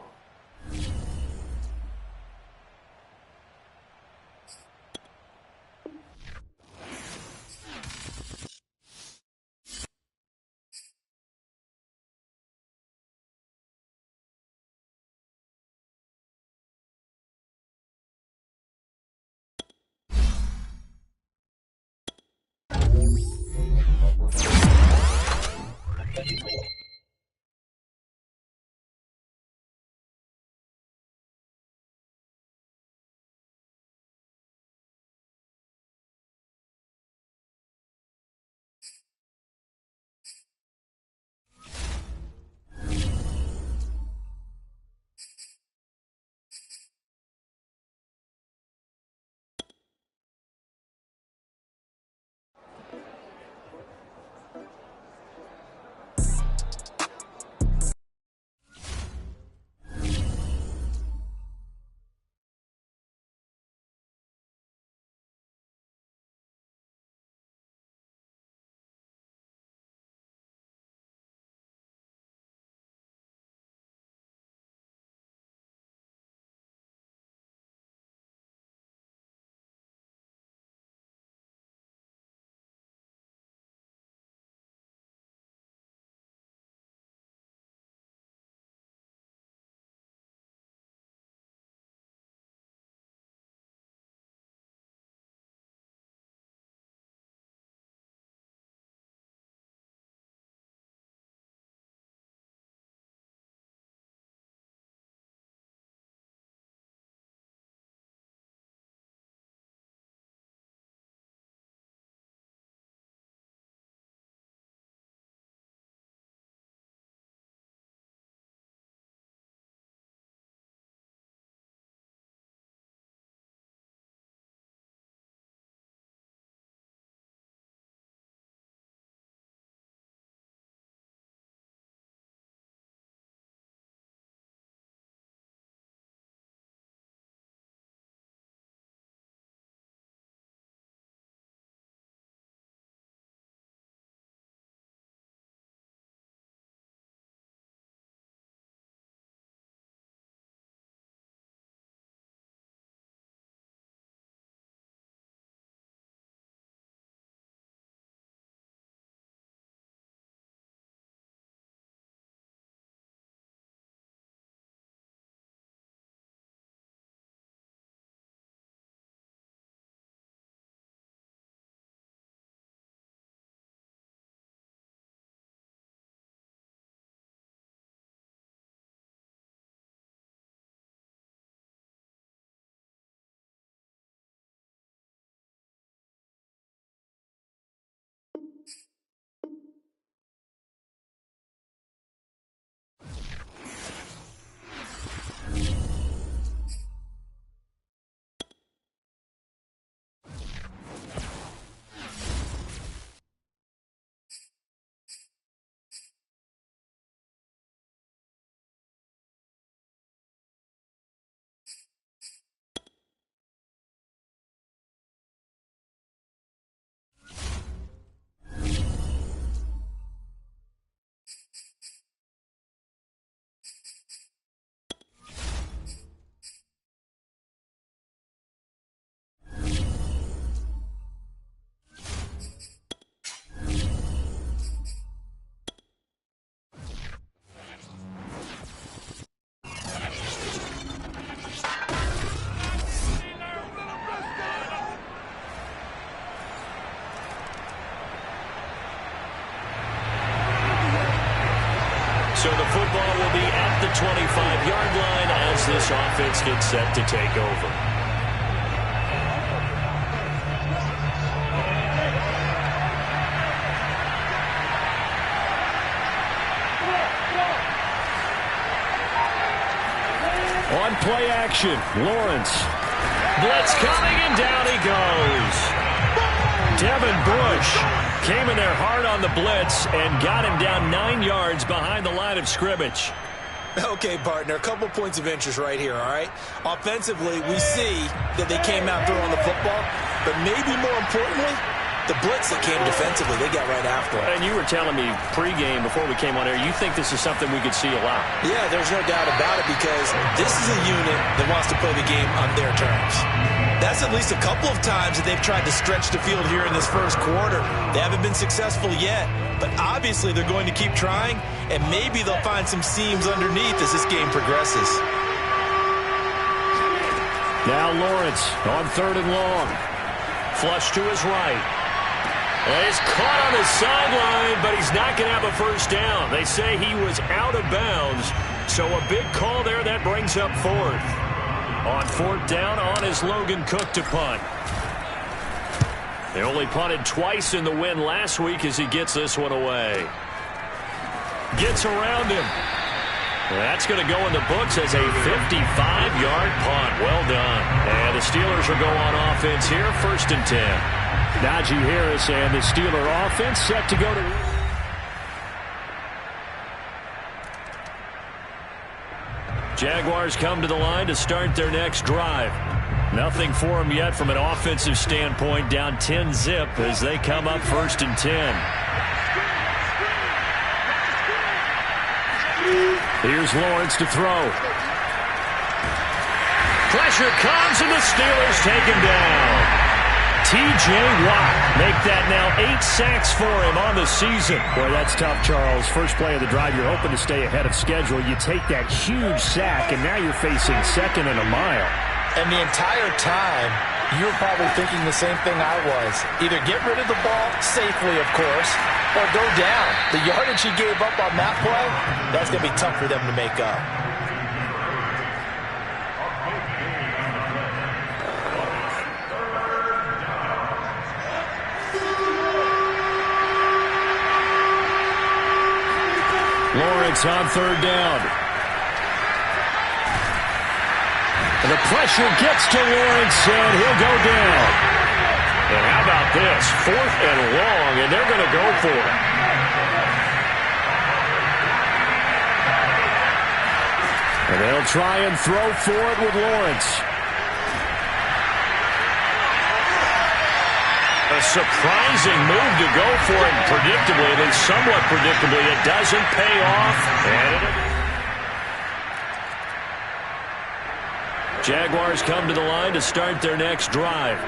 S1: So the football will be at the 25-yard line as this offense gets set to take over.
S4: On play action, Lawrence.
S1: Blitz coming, and down he goes. Devin Bush came in there hard on the blitz and got him down 9 yards behind the line of scrimmage.
S3: Okay, partner, a couple points of interest right here, all right? Offensively, we see that they came out throwing the football, but maybe more importantly, the blitz that came defensively, they got right after it.
S1: And you were telling me pregame before we came on air, you think this is something we could see a lot.
S3: Yeah, there's no doubt about it because this is a unit that wants to play the game on their terms. That's at least a couple of times that they've tried to stretch the field here in this first quarter. They haven't been successful yet, but obviously they're going to keep trying, and maybe they'll find some seams underneath as this game progresses.
S4: Now Lawrence on 3rd and long.
S1: Flush to his right. He's caught on the sideline, but he's not going to have a first down. They say he was out of bounds, so a big call there that brings up fourth. On fourth down, on is Logan Cook to punt. They only punted twice in the win last week as he gets this one away. Gets around him. That's going to go in the books as a 55-yard punt. Well done. And the Steelers will go on offense here, 1st and 10.
S4: Najee Harris and the Steeler offense set to go to...
S1: Jaguars come to the line to start their next drive. Nothing for them yet from an offensive standpoint. Down 10-zip as they come up 1st and 10. Here's Lawrence to throw. Pressure comes and the Steelers take him down. T.J. Watt make that now 8 sacks for him on the season.
S4: Boy, that's tough, Charles. First play of the drive, you're hoping to stay ahead of schedule. You take that huge sack, and now you're facing 2nd and a mile.
S3: And the entire time, you were probably thinking the same thing I was. Either get rid of the ball safely, of course, or go down. The yardage he gave up on that play, that's going to be tough for them to make up.
S4: Lawrence on 3rd down.
S1: And the pressure gets to Lawrence, and he'll go down. And how about this? 4th and long, and they're going to go for it.
S4: And they'll try and throw for it with Lawrence.
S1: A surprising move to go for it, and predictably, at least somewhat predictably, it doesn't pay off. Jaguars come to the line to start their next drive.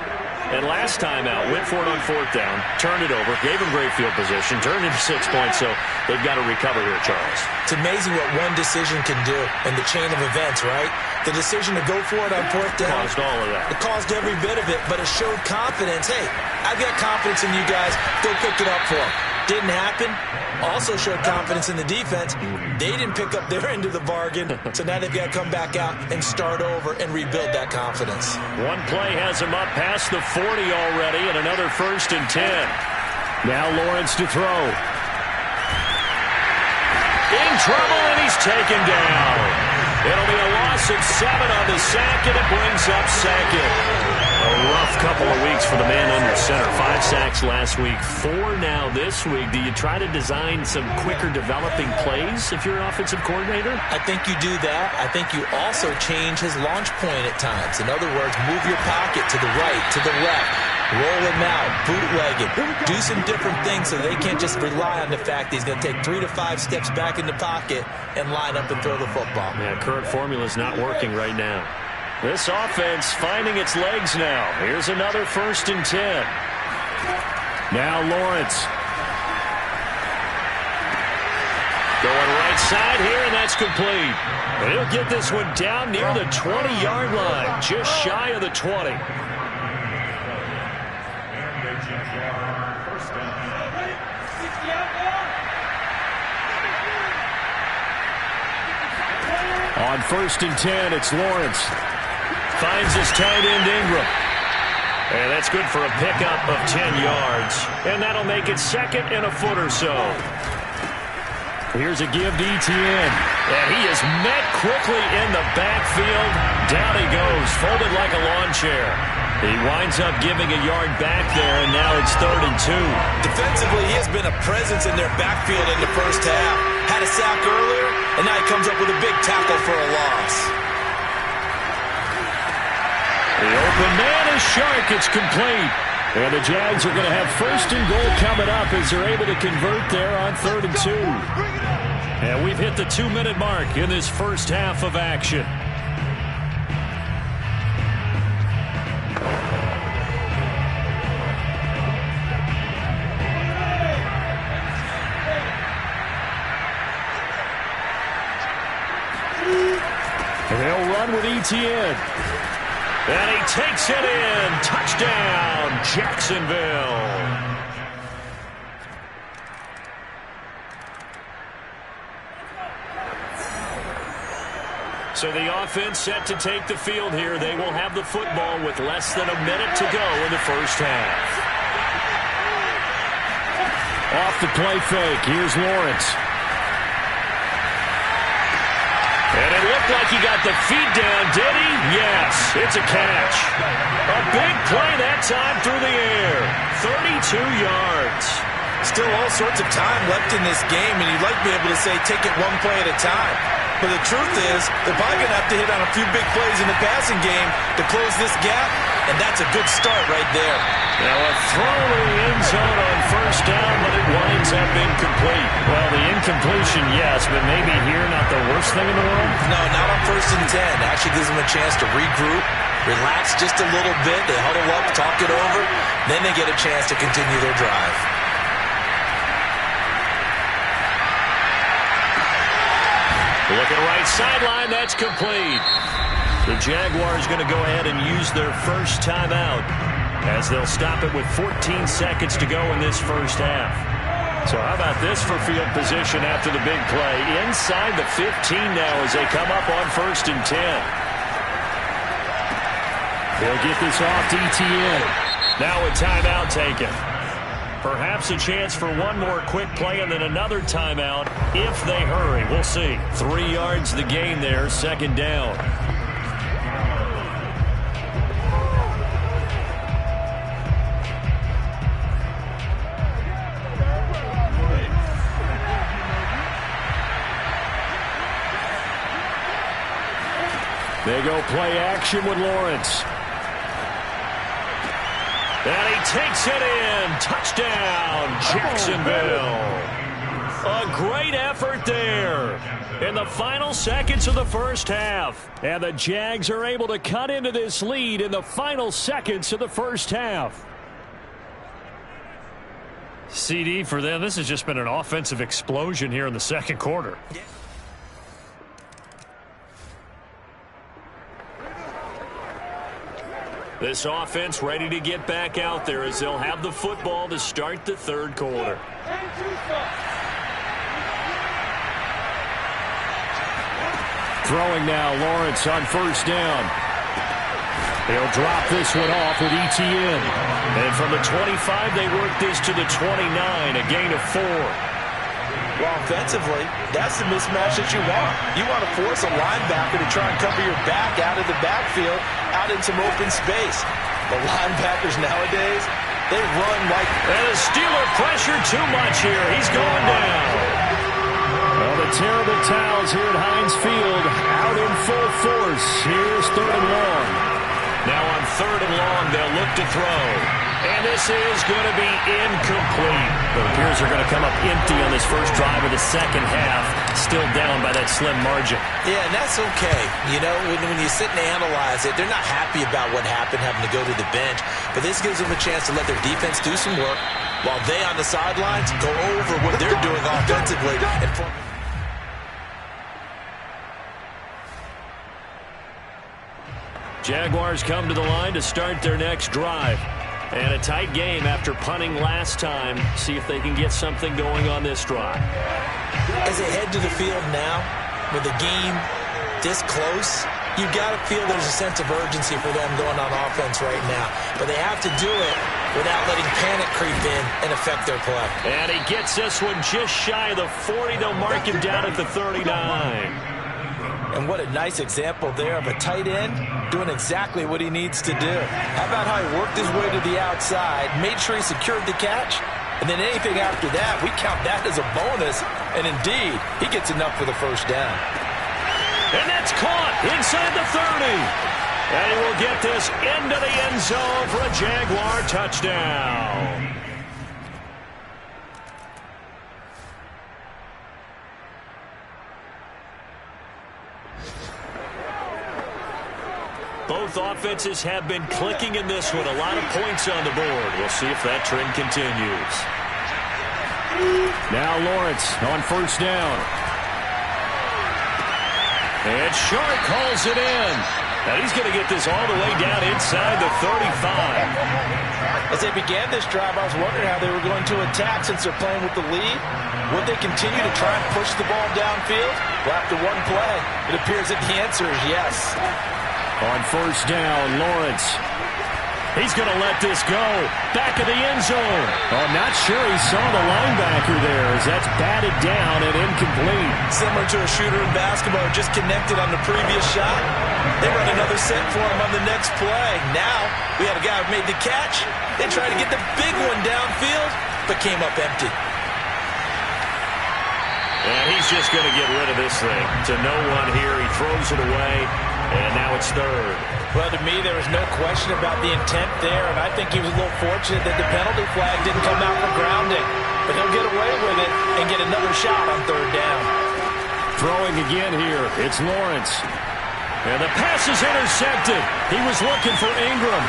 S1: And last time out, went for it on 4th down, turned it over, gave him great field position, turned into 6 points, so they've got to recover here, Charles.
S3: It's amazing what one decision can do in the chain of events, right? The decision to go for it on 4th down.
S1: Caused all of that.
S3: It caused every bit of it, but it showed confidence. Hey, I've got confidence in you guys. Go pick it up for them. Didn't happen. Also showed confidence in the defense. They didn't pick up their end of the bargain, so now they've got to come back out and start over and rebuild that confidence.
S1: One play has him up past the 40 already, and another 1st and 10.
S4: Now Lawrence to throw.
S1: In trouble, and he's taken down. It'll be a loss of 7 on the sack, and it brings up 2nd. A rough couple of weeks for the man under center. 5 sacks last week, 4 now this week. Do you try to design some quicker developing plays if you're an offensive coordinator?
S3: I think you do that. I think you also change his launch point at times. In other words, move your pocket to the right, to the left. Roll him out, bootleg it. Do some different things so they can't just rely on the fact that he's going to take 3 to 5 steps back in the pocket and line up and throw the football.
S1: Yeah, current formula is not working right now. This offense finding its legs now. Here's another 1st and 10.
S4: Now Lawrence.
S1: Going right side here, and that's complete. And he'll get this one down near the 20-yard line, just shy of the 20.
S4: On 1st and 10, it's Lawrence.
S1: Finds his tight end Ingram. And that's good for a pickup of 10 yards. And that'll make it 2nd and a foot or so.
S4: Here's a give to Etienne.
S1: And he is met quickly in the backfield. Down he goes, folded like a lawn chair. He winds up giving a yard back there, and now it's 3rd and 2.
S3: Defensively, he has been a presence in their backfield in the first half. Had a sack earlier, and now he comes up with a big tackle for a loss.
S1: The open man is Shark. It's complete.
S4: And the Jags are going to have 1st and goal coming up as they're able to convert there on 3rd and 2.
S1: And we've hit the 2-minute mark in this first half of action.
S4: And they'll run with Etienne.
S1: And he takes it in. Touchdown, Jacksonville. So the offense set to take the field here. They will have the football with less than a minute to go in the first half.
S4: Off the play fake. Here's Lawrence.
S1: And it looked like he got the feet down, did he? Yes, it's a catch. A big play that time through the air. 32 yards.
S3: Still all sorts of time left in this game, and you'd like to be able to say take it one play at a time. But the truth is, they're probably going to have to hit on a few big plays in the passing game to close this gap, and that's a good start right there.
S1: Now a throw in the end zone on first down, but it winds up incomplete.
S4: Well, the incompletion, yes, but maybe here not the worst thing in the world?
S3: No, not on 1st and 10. Actually gives them a chance to regroup, relax just a little bit. They huddle up, talk it over, then they get a chance to continue their drive.
S1: Looking right sideline, that's complete. The Jaguars going to go ahead and use their first timeout as they'll stop it with 14 seconds to go in this first half. So how about this for field position after the big play? Inside the 15 now as they come up on 1st and 10.
S4: They'll get this off to ETN.
S1: Now a timeout taken. Perhaps a chance for one more quick play and then another timeout if they hurry. We'll see. 3 yards the gain there, 2nd down.
S4: They go play action with Lawrence.
S1: And he takes it in. Touchdown, Jacksonville. A great effort there in the final seconds of the first half. And the Jags are able to cut into this lead in the final seconds of the first half.
S4: CD for them, this has just been an offensive explosion here in the second quarter.
S1: This offense ready to get back out there as they'll have the football to start the 3rd quarter.
S4: Throwing now, Lawrence on 1st down. They'll drop this one off with ETN.
S1: And from the 25, they work this to the 29, a gain of 4.
S3: Well, offensively, that's the mismatch that you want. You want to force a linebacker to try and cover your back out of the backfield, out in some open space. The linebackers nowadays, they run like...
S1: And the Steeler pressure too much here. He's going down.
S4: Well, the terrible towels here at Heinz Field out in full force. Here's 3rd and long.
S1: Now on 3rd and long, they'll look to throw. And this is going to be incomplete.
S4: But it appears they're going to come up empty on this first drive of the second half. Still down by that slim margin.
S3: Yeah, and that's okay. You know, when you sit and analyze it, they're not happy about what happened, having to go to the bench. But this gives them a chance to let their defense do some work while they on the sidelines go over what they're doing offensively.
S1: Jaguars come to the line to start their next drive. And a tight game after punting last time. See if they can get something going on this drive.
S3: As they head to the field now, with the game this close, you've got to feel there's a sense of urgency for them going on offense right now. But they have to do it without letting panic creep in and affect their play.
S1: And he gets this one just shy of the 40. They'll mark him down at the 39.
S3: And what a nice example there of a tight end doing exactly what he needs to do. How about how he worked his way to the outside, made sure he secured the catch, and then anything after that, we count that as a bonus. And indeed, he gets enough for the first down.
S1: And that's caught inside the 30. And he will get this into the end zone for a Jaguar touchdown. Both offenses have been clicking in this one. A lot of points on the board. We'll see if that trend continues.
S4: Now Lawrence on 1st down.
S1: And Shark calls it in. And he's going to get this all the way down inside the 35.
S3: As they began this drive, I was wondering how they were going to attack since they're playing with the lead. Would they continue to try and push the ball downfield? Well, after one play, it appears that the answer is yes.
S4: On first down, Lawrence.
S1: He's going to let this go. Back of the end zone.
S4: Oh, I'm not sure he saw the linebacker there as that's batted down and incomplete.
S3: Similar to a shooter in basketball, just connected on the previous shot. They run another set for him on the next play. Now, we had a guy who made the catch. They tried to get the big one downfield, but came up empty.
S1: And he's just going to get rid of this thing. To no one here. He throws it away, and now it's third.
S3: Well, to me, there was no question about the intent there, and I think he was a little fortunate that the penalty flag didn't come out for grounding. But he'll get away with it and get another shot on third down.
S4: Throwing again here, it's Lawrence.
S1: And the pass is intercepted. He was looking for Ingram.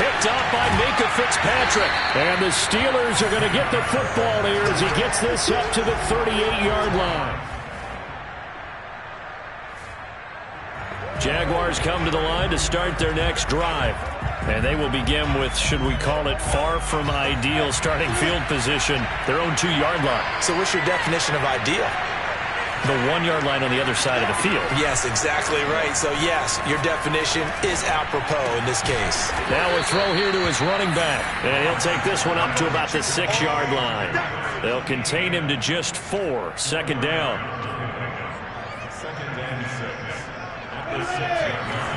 S1: Picked up by Minka Fitzpatrick.
S4: And the Steelers are going to get the football here as he gets this up to the 38-yard line.
S1: Jaguars come to the line to start their next drive. And they will begin with, should we call it, far from ideal starting field position, their own 2-yard line.
S3: So what's your definition of ideal?
S1: The 1-yard line on the other side of the field.
S3: Yes, exactly right. So, yes, your definition is apropos in this case.
S1: Now a throw here to his running back. And he'll take this one up to about the 6-yard line. They'll contain him to just 4. Second down.
S2: Second and 6. At the 6-yard line.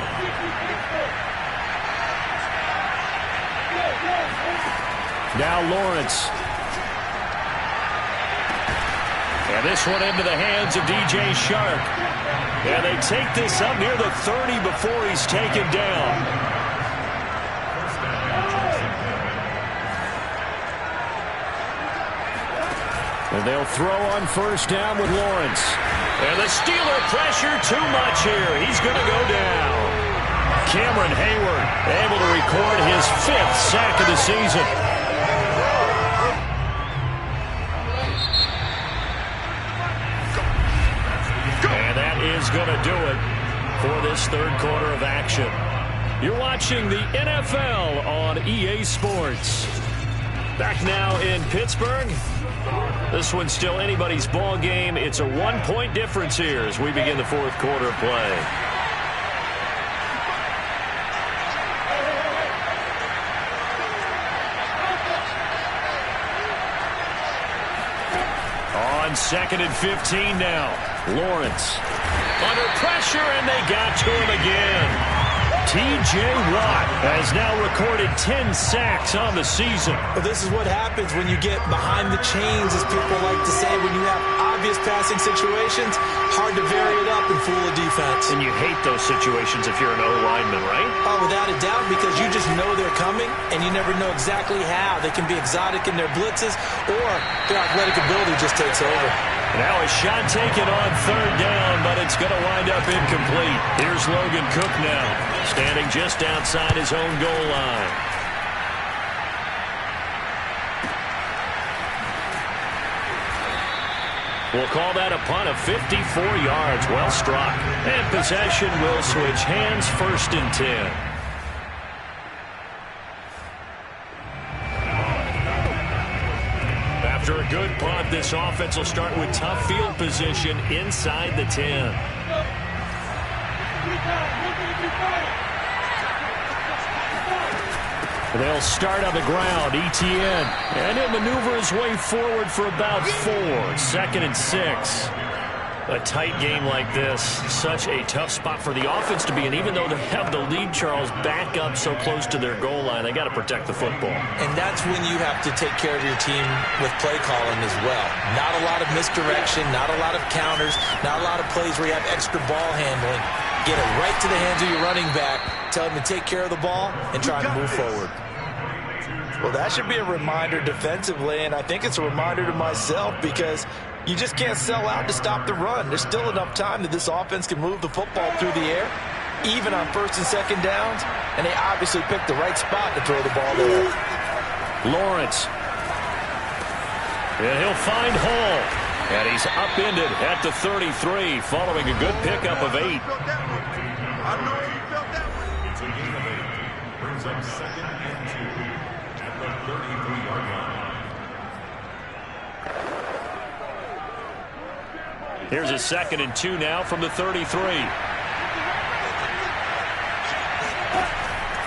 S4: Now Lawrence.
S1: And this one into the hands of DJ Shark. And they take this up near the 30 before he's taken down.
S4: And they'll throw on first down with Lawrence.
S1: And the Steeler pressure too much here. He's going to go down. Cameron Hayward able to record his 5th sack of the season. And that is going to do it for this third quarter of action. You're watching the NFL on EA Sports. Back now in Pittsburgh. This one's still anybody's ball game. It's a 1-point difference here as we begin the fourth quarter of play. On 2nd and 15 now. Lawrence under pressure, and they got to him again. T.J. Watt has now recorded 10 sacks on the season.
S3: Well, this is what happens when you get behind the chains, as people like to say. When you have obvious passing situations, hard to vary it up and fool a defense.
S1: And you hate those situations if you're an O-lineman, right?
S3: Oh, without a doubt, because you just know they're coming, and you never know exactly how. They can be exotic in their blitzes, or their athletic ability just takes over.
S1: Now a shot taken on third down, but it's going to wind up incomplete. Here's Logan Cook now, standing just outside his own goal line. We'll call that a punt of 54 yards. Well struck. And possession will switch hands, 1st and 10. After a good punt, this offense will start with tough field position inside the 10. They'll start on the ground. Etienne. And he'll maneuver his way forward for about 4. 2nd and 6. A tight game like this, such a tough spot for the offense to be in. Even though they have the lead, Charles, back up so close to their goal line, they got to protect the football.
S3: And that's when you have to take care of your team with play calling as well. Not a lot of misdirection, not a lot of counters, not a lot of plays where you have extra ball handling. Get it right to the hands of your running back, tell him to take care of the ball, and try to move forward. Well, that should be a reminder defensively, and I think it's a reminder to myself because you just can't sell out to stop the run. There's still enough time that this offense can move the football through the air, even on 1st and 2nd downs, and they obviously picked the right spot to throw the ball there.
S1: Lawrence. And he'll find Hall. And he's upended at the 33 following a good pickup of 8.
S5: I know he felt
S2: up 2nd and 2 at the 33-yard line.
S1: Here's a 2nd and 2 now from the 33.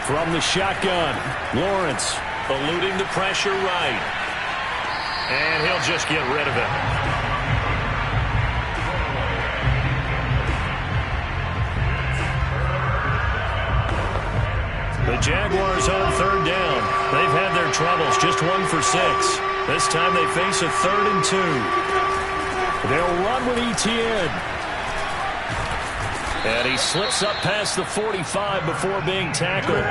S1: From the shotgun, Lawrence eluding the pressure right. And he'll just get rid of it. The Jaguars on 3rd down. They've had their troubles, just 1 for 6. This time they face a 3rd and 2. They'll run with Etienne. And he slips up past the 45 before being tackled.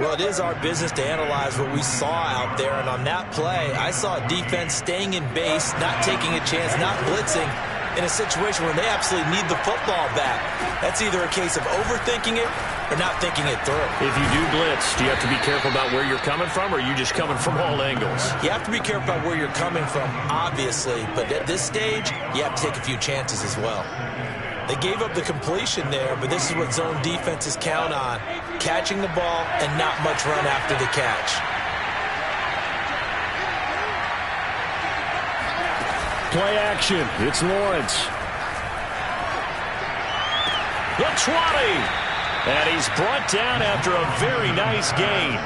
S3: Well, it is our business to analyze what we saw out there. And on that play, I saw a defense staying in base, not taking a chance, not blitzing in a situation where they absolutely need the football back. That's either a case of overthinking it or not thinking it through.
S1: If you do blitz, do you have to be careful about where you're coming from, or are you just coming from all angles?
S3: You have to be careful about where you're coming from, obviously. But at this stage, you have to take a few chances as well. They gave up the completion there, but this is what zone defenses count on. Catching the ball and not much run after the catch.
S1: Play action. It's Lawrence. The 20. And he's brought down after a very nice gain.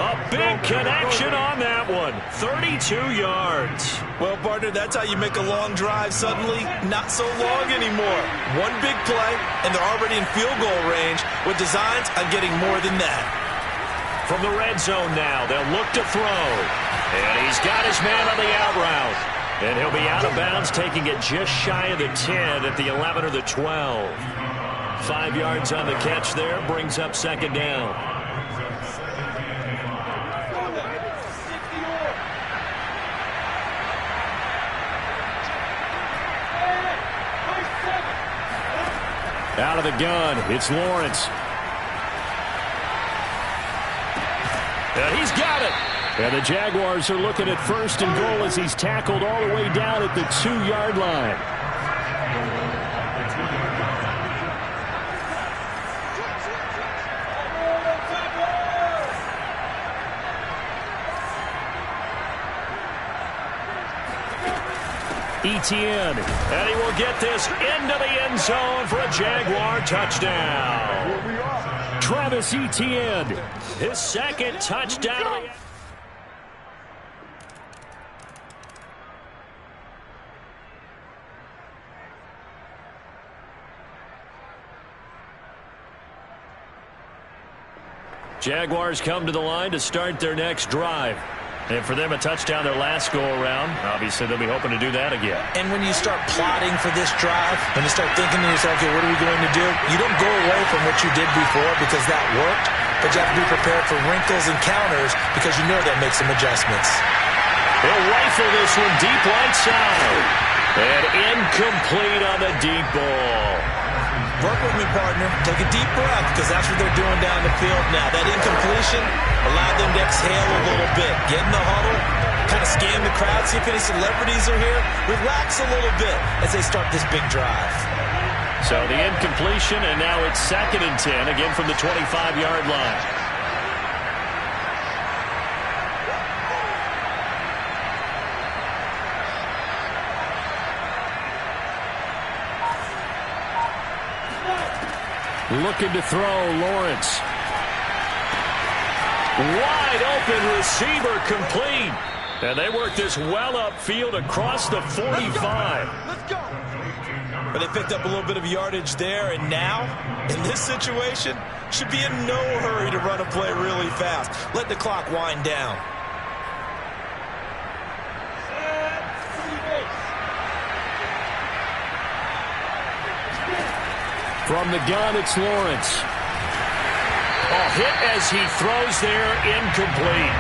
S1: A big connection on that one. 32 yards.
S3: Well, partner, that's how you make a long drive suddenly not so long anymore. One big play, and they're already in field goal range with designs on getting more than that.
S1: From the red zone now, they'll look to throw. And he's got his man on the out route. And he'll be out of bounds, taking it just shy of the 10 at the 11 or the 12. 5 yards on the catch there, brings up 2nd down. Out of the gun, it's Lawrence. And he's got it. And the Jaguars are looking at 1st and goal as he's tackled all the way down at the 2-yard line. Etienne, and he will get this into the end zone for a Jaguar touchdown. Travis Etienne, his 2nd touchdown. Jaguars come to the line to start their next drive. And for them, a touchdown their last go-around. Obviously, they'll be hoping to do that again.
S3: And when you start plotting for this drive, when you start thinking to yourself, okay, what are we going to do? You don't go away from what you did before because that worked, but you have to be prepared for wrinkles and counters because you know they'll make some adjustments.
S1: They'll rifle this one deep right side. And incomplete on the deep ball.
S3: Work with me, partner. Take a deep breath because that's what they're doing down the field now. That incompletion allowed them to exhale a little bit. Get in the huddle, kind of scan the crowd, see if any celebrities are here. Relax a little bit as they start this big drive.
S1: So the incompletion, and now it's 2nd and 10, again from the 25-yard line. Looking to throw, Lawrence. Wide open receiver complete. And they work this well upfield across the 45.
S5: Let's go.
S3: But they picked up a little bit of yardage there, and now, in this situation, should be in no hurry to run a play really fast. Let the clock wind down.
S1: From the gun, it's Lawrence. Oh, hit as he throws there, incomplete.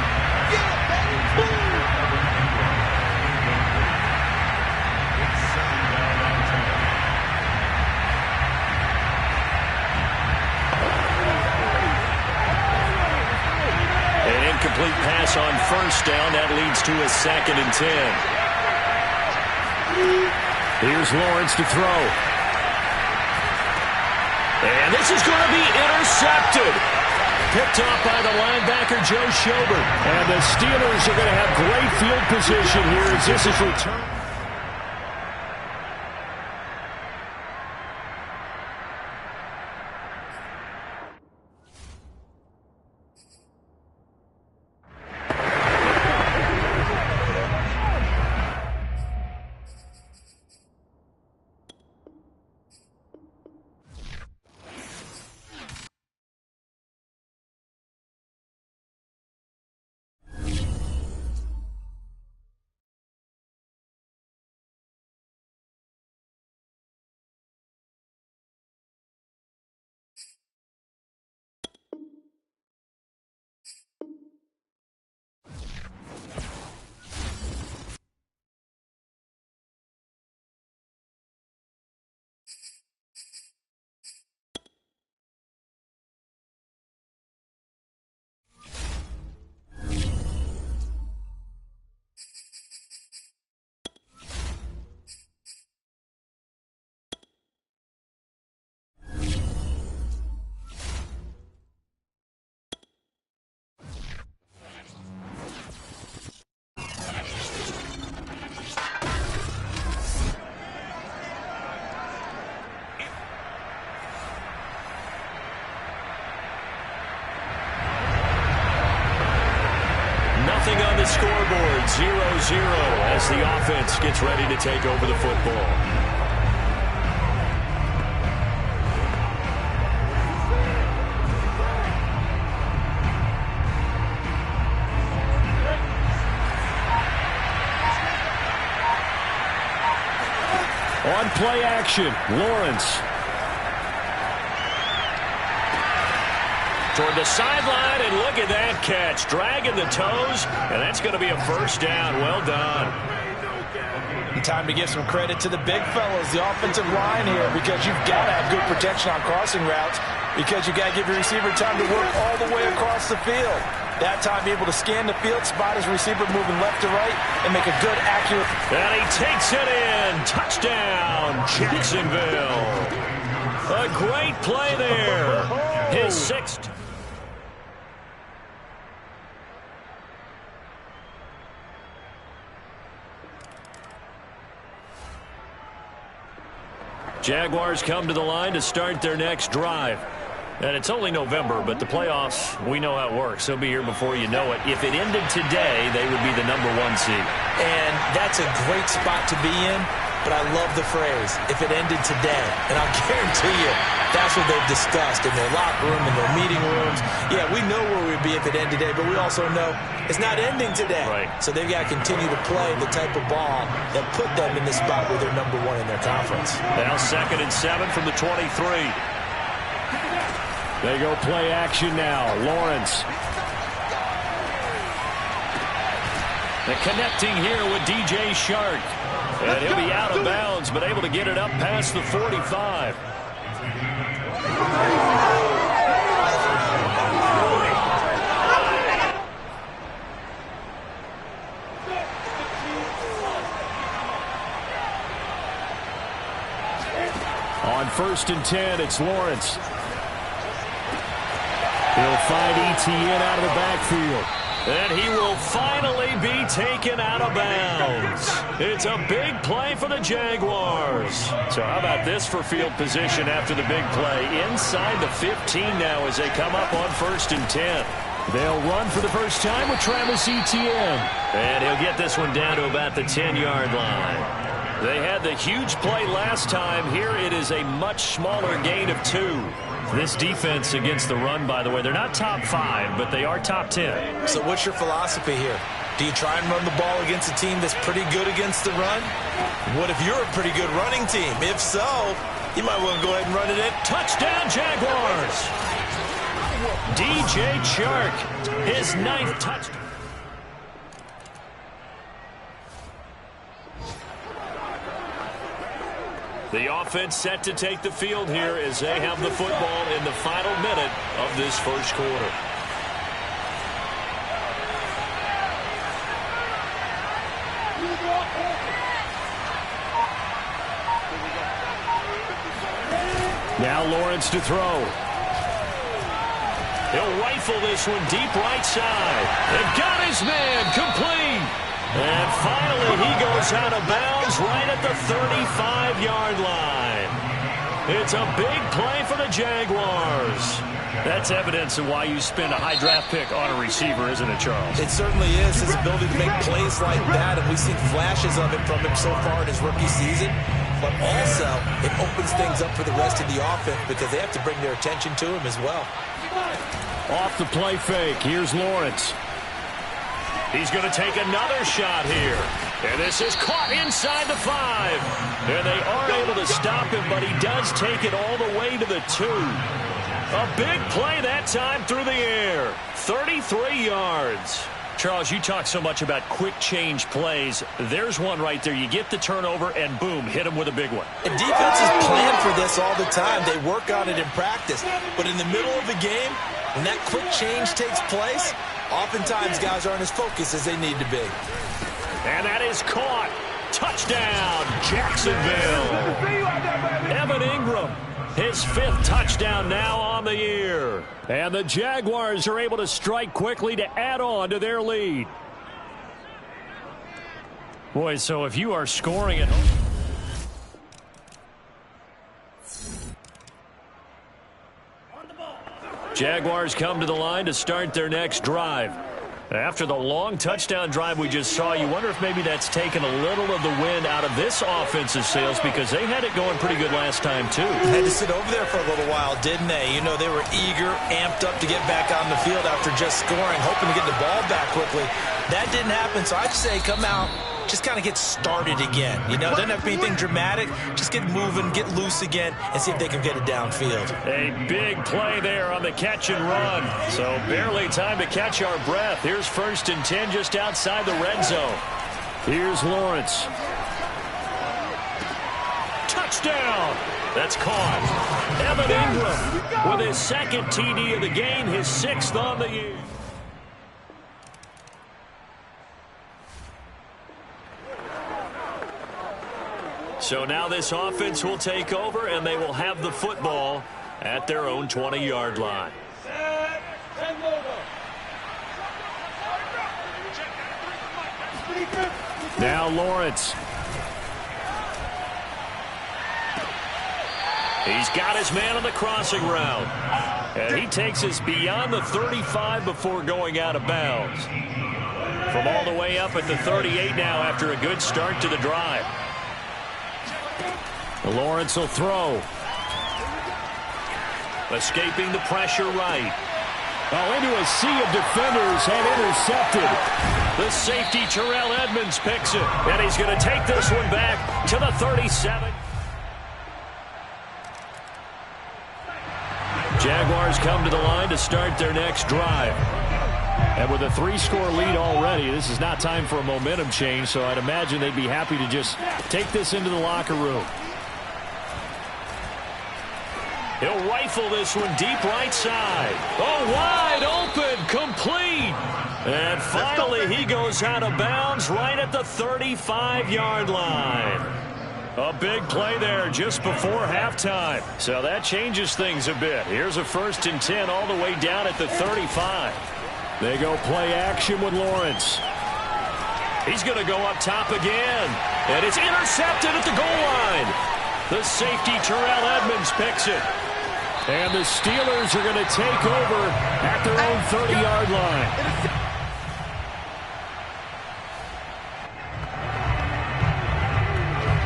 S1: An incomplete pass on 1st down. That leads to a 2nd and 10. Here's Lawrence to throw. And this is going to be intercepted. picked off by the linebacker, Joe Schobert.
S4: And the Steelers are going to have great field position here as this is returned.
S1: Nothing on the scoreboard, 0-0 as the offense gets ready to take over the football.
S4: On play action, Lawrence.
S1: Toward the sideline, and look at that catch. Dragging the toes, and that's going to be a first down. Well done.
S3: And time to give some credit to the big fellas, the offensive line here, because you've got to have good protection on crossing routes, because you've got to give your receiver time to work all the way across the field. That time, able to scan the field, spot his receiver moving left to right, and make a good, accurate...
S1: And he takes it in. Touchdown, Jacksonville. A great play there. His sixth. Jaguars come to the line to start their next drive. And it's only November, but the playoffs, we know how it works. They'll be here before you know it. If it ended today, they would be the #1 seed.
S3: And that's a great spot to be in, but I love the phrase, if it ended today. And I'll guarantee you, that's what they've discussed in their locker room, in their meeting rooms. Yeah, we know where we'd be if it ended today, but we also know it's not ending today.
S1: Right.
S3: So they've got to continue to play the type of ball that put them in the spot where they're #1 in their conference.
S1: Now 2nd and 7 from the 23.
S4: They go play action now. Lawrence.
S1: And connecting here with DJ Shark. And he'll be out of bounds, but able to get it up past the 45.
S4: On 1st and 10, it's Lawrence. He'll find Etienne out of the backfield.
S1: And he will finally be taken out of bounds. It's a big play for the Jaguars. So how about this for field position after the big play? Inside the 15 now as they come up on 1st and 10.
S4: They'll run for the first time with Travis Etienne.
S1: And he'll get this one down to about the 10-yard line. They had the huge play last time. Here it is a much smaller gain of 2. This defense against the run, by the way, they're not top 5, but they are top 10.
S3: So what's your philosophy here? Do you try and run the ball against a team that's pretty good against the run? What if you're a pretty good running team? If so, you might want to go ahead and run it in.
S1: Touchdown, Jaguars! DJ Chark, his 9th touchdown. The offense set to take the field here as they have the football in the final minute of this first quarter.
S4: Now Lawrence to throw.
S1: He'll rifle this one deep right side. And got his man complete. And finally he goes out of bounds right at the 35-yard line. It's a big play for the Jaguars. That's evidence of why you spend a high draft pick on a receiver, isn't it, Charles?
S3: It certainly is. His ability to make plays like that, and we've seen flashes of it from him so far in his rookie season. But also, it opens things up for the rest of the offense because they have to bring their attention to him as well.
S1: Off the play fake, here's Lawrence. He's going to take another shot here. And this is caught inside the 5. And they aren't able to stop him, but he does take it all the way to the 2. A big play that time through the air. 33 yards. Charles, you talk so much about quick change plays. There's one right there. You get the turnover, and boom, hit him with a big one.
S3: And defenses plan for this all the time. They work on it in practice. But in the middle of the game, when that quick change takes place, oftentimes guys aren't as focused as they need to be.
S1: And that is caught. Touchdown, Jacksonville. Evan Ingram, his 5th touchdown now on the year. And the Jaguars are able to strike quickly to add on to their lead. Boy, so if you are scoring at home. Jaguars come to the line to start their next drive. After the long touchdown drive we just saw, you wonder if maybe that's taken a little of the wind out of this offensive sails because they had it going pretty good last time, too.
S3: They had to sit over there for a little while, didn't they? You know, they were eager, amped up to get back on the field after just scoring, hoping to get the ball back quickly. That didn't happen, so I'd say come out, just kind of get started again. You know, doesn't have to be anything dramatic. Just get moving, get loose again, and see if they can get it downfield.
S1: A big play there on the catch and run. So barely time to catch our breath. Here's 1st and 10 just outside the red zone. Here's Lawrence. Touchdown! That's caught. Evan Ingram with his 2nd TD of the game, his 6th on the year. So now this offense will take over, and they will have the football at their own 20-yard line. Now Lawrence. He's got his man on the crossing route. And he takes us beyond the 35 before going out of bounds. From all the way up at the 38 now after a good start to the drive. Lawrence will throw. Escaping the pressure right.
S4: Oh, into a sea of defenders and intercepted.
S1: The safety, Terrell Edmonds, picks it. And he's going to take this one back to the 37. Jaguars come to the line to start their next drive. And with a 3-score lead already, this is not time for a momentum change, so I'd imagine they'd be happy to just take this into the locker room. He'll rifle this one deep right side. Oh, wide open, complete. And finally he goes out of bounds right at the 35-yard line. A big play there just before halftime. So that changes things a bit. Here's a 1st and 10 all the way down at the 35.
S4: They go play action with Lawrence.
S1: He's going to go up top again. And it's intercepted at the goal line. The safety, Terrell Edmonds, picks it. And the Steelers are going to take over at their own 30-yard line.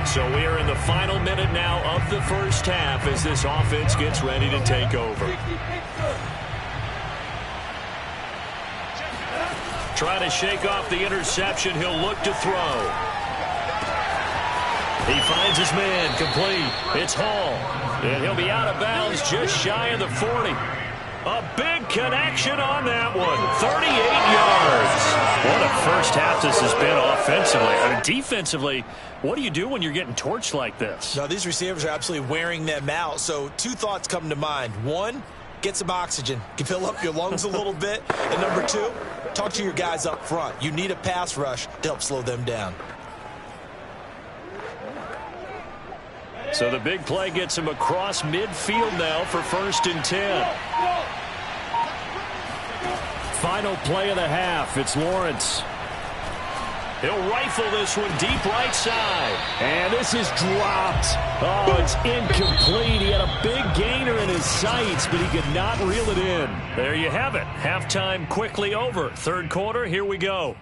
S1: So we are in the final minute now of the first half as this offense gets ready to take over. Trying to shake off the interception. He'll look to throw. He finds his man complete. It's Hall. And he'll be out of bounds just shy of the 40. A big connection on that one. 38 yards. What a first half this has been offensively. I mean, defensively, what do you do when you're getting torched like this?
S3: No, these receivers are absolutely wearing them out. So 2 thoughts come to mind. 1, get some oxygen. You can fill up your lungs a little bit. And number 2, talk to your guys up front. You need a pass rush to help slow them down.
S1: So the big play gets him across midfield now for 1st and 10.
S4: final play of the half. It's Lawrence.
S1: He'll rifle this one deep right side.
S4: And this is dropped. Oh, it's incomplete. He had a big gainer in his sights, but he could not reel it in.
S1: There you have it. Halftime quickly over. Third quarter, here we go.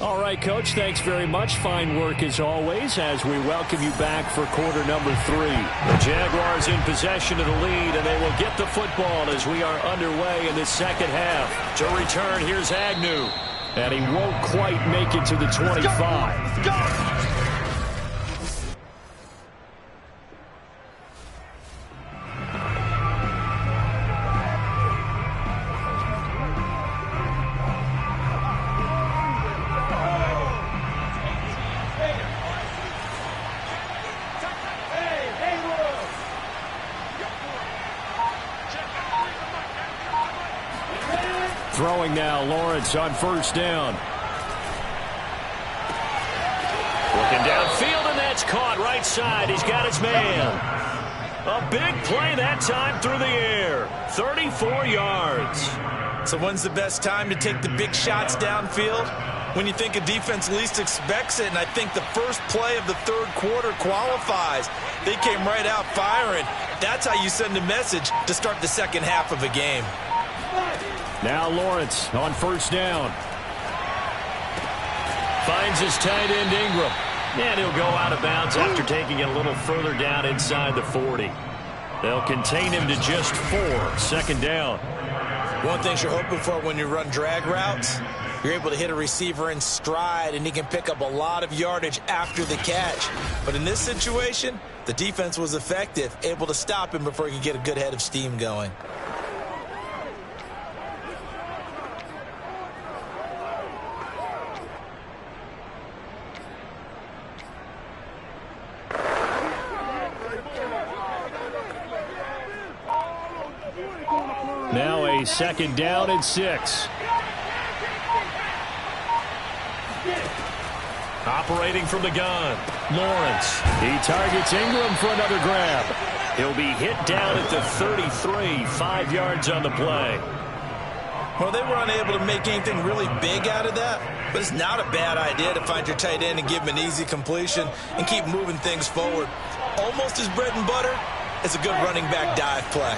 S4: All right, Coach, thanks very much. Fine work as always as we welcome you back for quarter number 3.
S1: The Jaguars in possession of the lead, and they will get the football as we are underway in this second half. To return, here's Agnew.
S4: And he won't quite make it to the 25.
S5: Let's go.
S4: Throwing now, Lawrence on first down.
S1: Looking downfield, and that's caught right side. He's got his man. A big play that time through the air. 34 yards.
S3: So when's the best time to take the big shots downfield? When you think a defense least expects it, and I think the first play of the third quarter qualifies. They came right out firing. That's how you send a message to start the second half of a game.
S4: Now Lawrence on first down.
S1: Finds his tight end Ingram. And he'll go out of bounds after taking it a little further down inside the 40. They'll contain him to just 4. Second down.
S3: One thing you're hoping for when you run drag routes, you're able to hit a receiver in stride, and he can pick up a lot of yardage after the catch. But in this situation, the defense was effective, able to stop him before he could get a good head of steam going.
S4: Now a second down and 6.
S1: Operating from the gun, Lawrence.
S4: He targets Ingram for another grab.
S1: He'll be hit down at the 33, 5 yards on the play.
S3: Well, they were unable to make anything really big out of that, but it's not a bad idea to find your tight end and give him an easy completion and keep moving things forward. Almost as bread and butter as a good running back dive play.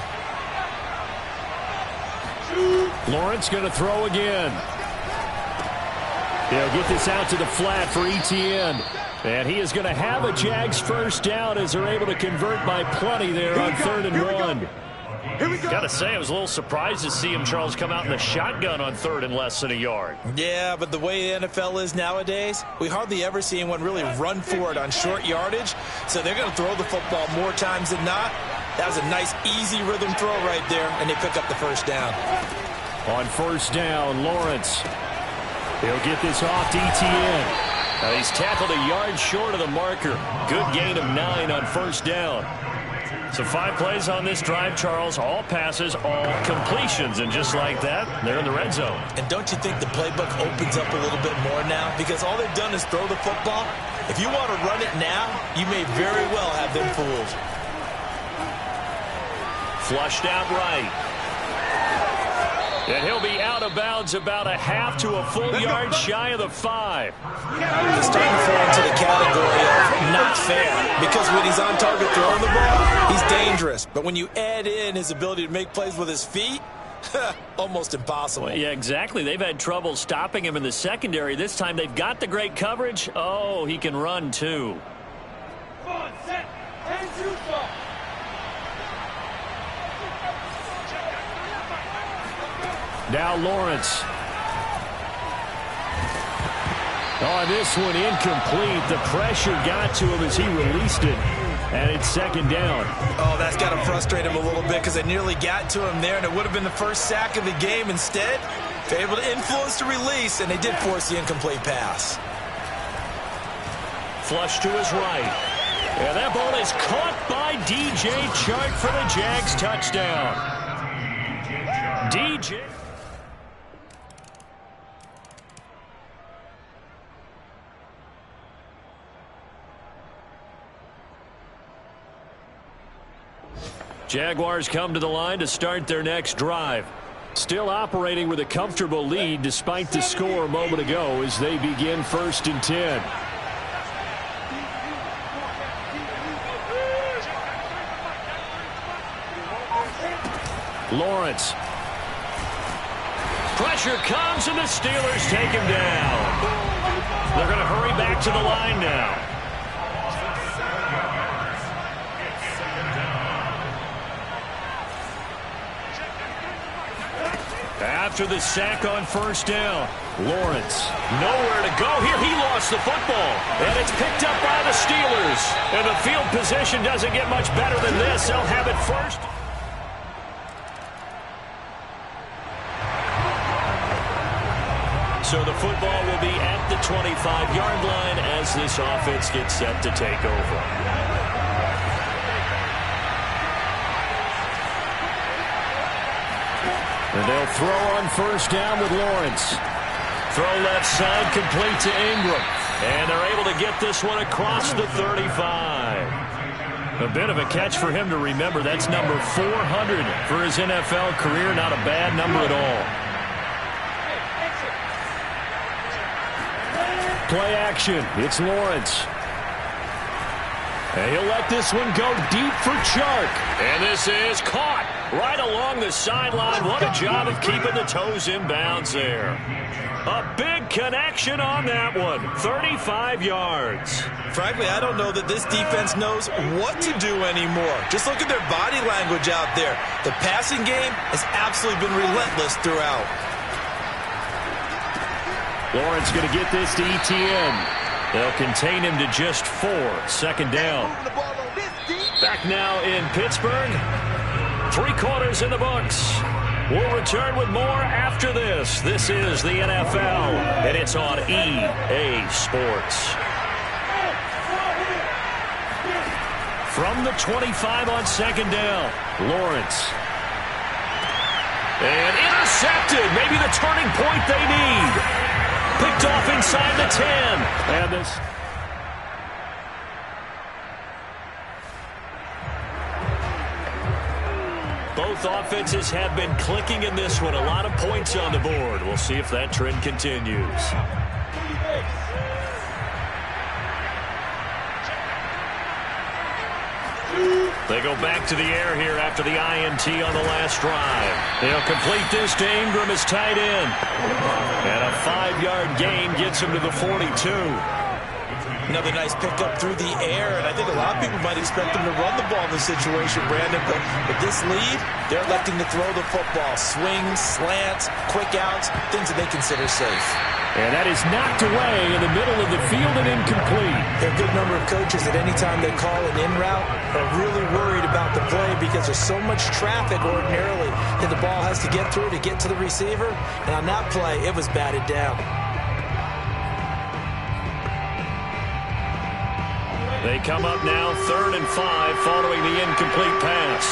S4: Lawrence going to throw again. He'll get this out to the flat for Etienne. And he is going to have a Jags first down as they're able to convert by plenty there on 3rd and 1.
S1: Got to say, I was a little surprised to see him, Charles, come out in the shotgun on 3rd and less than a yard.
S3: Yeah, but the way the NFL is nowadays, we hardly ever see anyone really run for it on short yardage. So they're going to throw the football more times than not. That was a nice, easy rhythm throw right there, and they pick up the first down.
S4: On first down, Lawrence. He'll get this off to Etienne.
S1: Now he's tackled a yard short of the marker. Good gain of 9 on first down. So 5 plays on this drive, Charles. All passes, all completions. And just like that, they're in the red zone.
S3: And don't you think the playbook opens up a little bit more now? Because all they've done is throw the football. If you want to run it now, you may very well have them fooled.
S1: Flushed out right. And he'll be out of bounds about a half to a full yard shy of the 5.
S3: He's starting to fall into the category of not fair. Because when he's on target throwing the ball, he's dangerous. But when you add in his ability to make plays with his feet, almost impossible.
S1: Well, yeah, exactly. They've had trouble stopping him in the secondary. This time they've got the great coverage. Oh, he can run too.
S5: Set, and shoot ball.
S4: Now Lawrence. Oh, this one incomplete. The pressure got to him as he released it. And it's second down.
S3: Oh, that's got to frustrate him a little bit because they nearly got to him there, and it would have been the first sack of the game. Instead, they're able to influence the release, and they did force the incomplete pass.
S1: Flush to his right. And that ball is caught by DJ Chark for the Jags touchdown. DJ. Jaguars come to the line to start their next drive. Still operating with a comfortable lead despite the score a moment ago as they begin 1st and 10. Lawrence. Pressure comes and the Steelers take him down. They're going to hurry back to the line now. After the sack on 1st down, Lawrence nowhere to go here. He lost the football, and it's picked up by the Steelers. And the field position doesn't get much better than this. They'll have it first. So the football will be at the 25-yard line as this offense gets set to take over. And they'll throw on 1st down with Lawrence. Throw left side, complete to Ingram. And they're able to get this one across the 35. A bit of a catch for him to remember. That's number 400 for his NFL career. Not a bad number at all. Play action. It's Lawrence. And he'll let this one go deep for Chark. And this is caught right along the sideline. What a job of keeping the toes in bounds there. A big connection on that one. 35 yards.
S3: Frankly, I don't know that this defense knows what to do anymore. Just look at their body language out there. The passing game has absolutely been relentless throughout.
S1: Lawrence going to get this to ETN. They'll contain him to just 4. 2nd down. Back now in Pittsburgh. 3 quarters in the books. We'll return with more after this. This is the NFL, and it's on EA Sports. From the 25 on 2nd down, Lawrence. And intercepted. Maybe the turning point they need. Picked off inside the 10. And this. Both offenses have been clicking in this one. A lot of points on the board. We'll see if that trend continues. They go back to the air here after the INT on the last drive. They'll complete this to Ingram as tight end. And a 5-yard gain gets him to the 42.
S3: Another nice pickup through the air, and I think a lot of people might expect them to run the ball in this situation, Brandon, but with this lead, they're electing to throw the football. Swings, slants, quick outs, things that they consider safe.
S1: And that is knocked away in the middle of the field and incomplete.
S3: There are a good number of coaches that any time they call an in route are really worried about the play because there's so much traffic ordinarily that the ball has to get through to get to the receiver. And on that play, it was batted down.
S1: They come up now 3rd and 5 following the incomplete pass.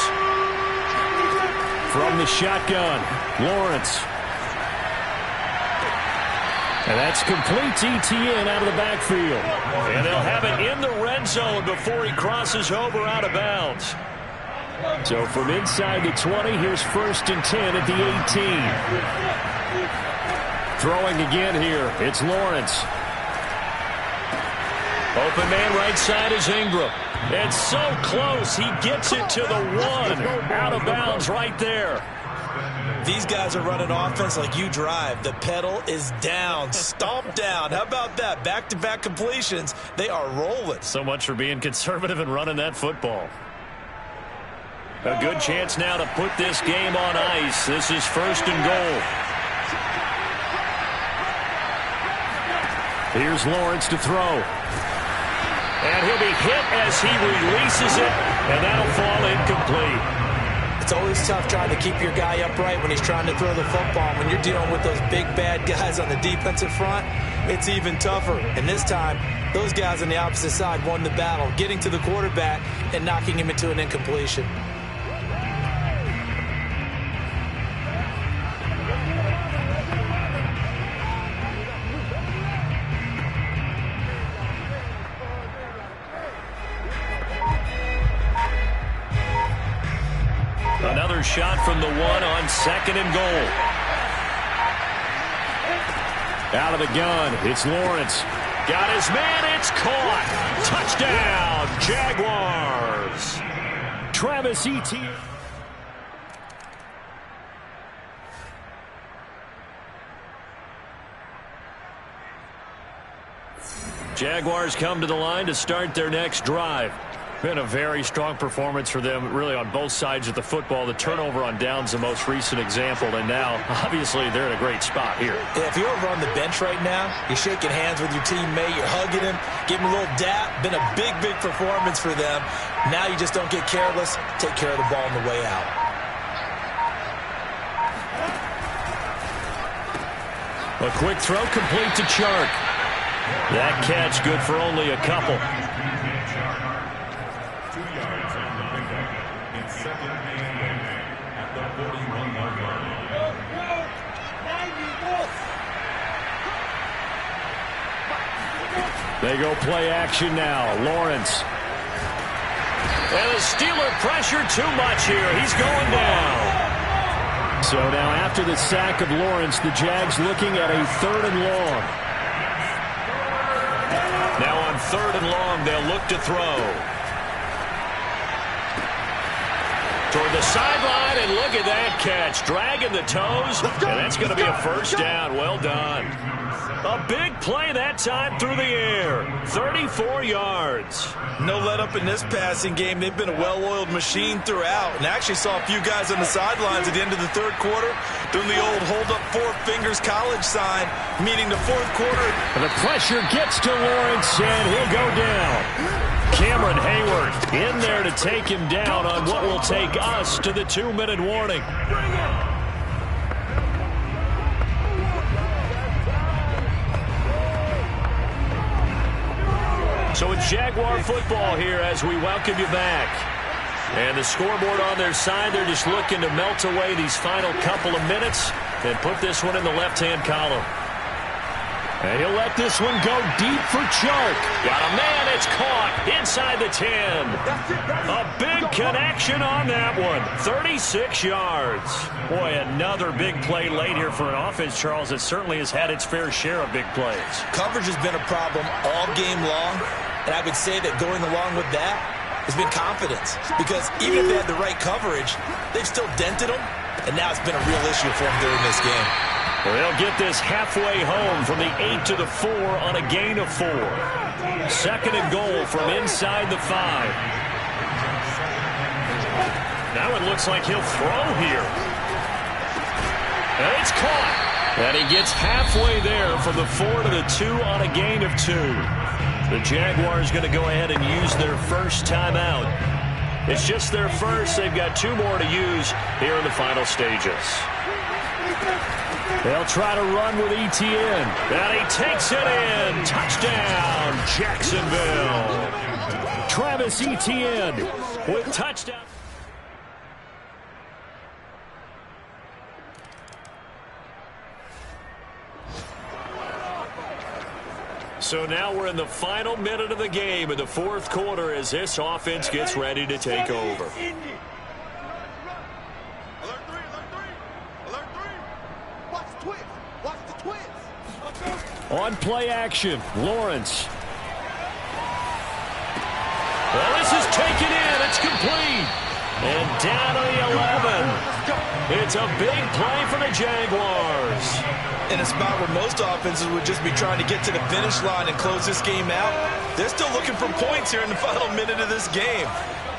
S1: From the shotgun, Lawrence. And that's complete to ETN out of the backfield. And they'll have it in the red zone before he crosses over out of bounds. So from inside the 20, here's 1st and 10 at the 18. Throwing again here, it's Lawrence. Open man right side is Ingram. And so close, he gets it to the 1. Out of bounds right there.
S3: These guys are running offense like you drive. The pedal is down, stomp down. How about that? Back-to-back completions. They are rolling.
S1: So much for being conservative and running that football. A good chance now to put this game on ice. This is 1st and goal. Here's Lawrence to throw. And he'll be hit as he releases it, and that'll fall incomplete.
S3: It's always tough trying to keep your guy upright when he's trying to throw the football. When you're dealing with those big, bad guys on the defensive front, it's even tougher. And this time, those guys on the opposite side won the battle, getting to the quarterback and knocking him into an incompletion.
S1: Another shot from the one on 2nd and goal. Out of the gun, it's Lawrence. Got his man, it's caught. Touchdown, Jaguars. Travis Etienne. Jaguars come to the line to start their next drive. Been a very strong performance for them, really, on both sides of the football. The turnover on downs, the most recent example, and now, obviously, they're in a great spot here.
S3: Yeah, if you're over on the bench right now, you're shaking hands with your teammate, you're hugging him, giving him a little dap. Been a big, big performance for them. Now you just don't get careless. Take care of the ball on the way out.
S1: A quick throw complete to Chark. That catch good for only a couple. They go play action now. Lawrence. And the Steeler pressure too much here. He's going down. So now after the sack of Lawrence, the Jags looking at a 3rd and long. Now on 3rd and long, they'll look to throw. Toward the sideline, and look at that catch. Dragging the toes, and that's going to be a first down. Well done. A big play that time through the air. 34 yards.
S3: No let up in this passing game. They've been a well-oiled machine throughout. And I actually saw a few guys on the sidelines at the end of the 3rd quarter doing the old hold up 4 fingers college sign, meaning the 4th quarter.
S1: And the pressure gets to Lawrence, and he'll go down. Cameron Hayward in there to take him down on what will take us to the 2-minute warning. So it's Jaguar football here as we welcome you back. And the scoreboard on their side, they're just looking to melt away these final couple of minutes and put this one in the left-hand column. And he'll let this one go deep for Chark. Got a man, it's caught inside the 10. A big connection on that one. 36 yards. Boy, another big play late here for an offense, Charles, that certainly has had its fair share of big plays.
S3: Coverage has been a problem all game long, and I would say that going along with that has been confidence. Because even if they had the right coverage, they've still dented them, and now it's been a real issue for them during this game.
S1: Well, they'll get this halfway home from the 8 to the 4 on a gain of 4. 2nd and goal from inside the 5. Now it looks like he'll throw here. And it's caught. And he gets halfway there from the 4 to the 2 on a gain of 2. The Jaguars going to go ahead and use their first timeout. It's just their first. They've got 2 more to use here in the final stages. They'll try to run with Etienne. And he takes it in. Touchdown, Jacksonville. Travis Etienne with touchdown. So now we're in the final minute of the game in the 4th quarter as this offense gets ready to take over. On play action, Lawrence. Well, this is taken in. It's complete. And down to the 11. It's a big play for the Jaguars.
S3: In a spot where most offenses would just be trying to get to the finish line and close this game out, they're still looking for points here in the final minute of this game.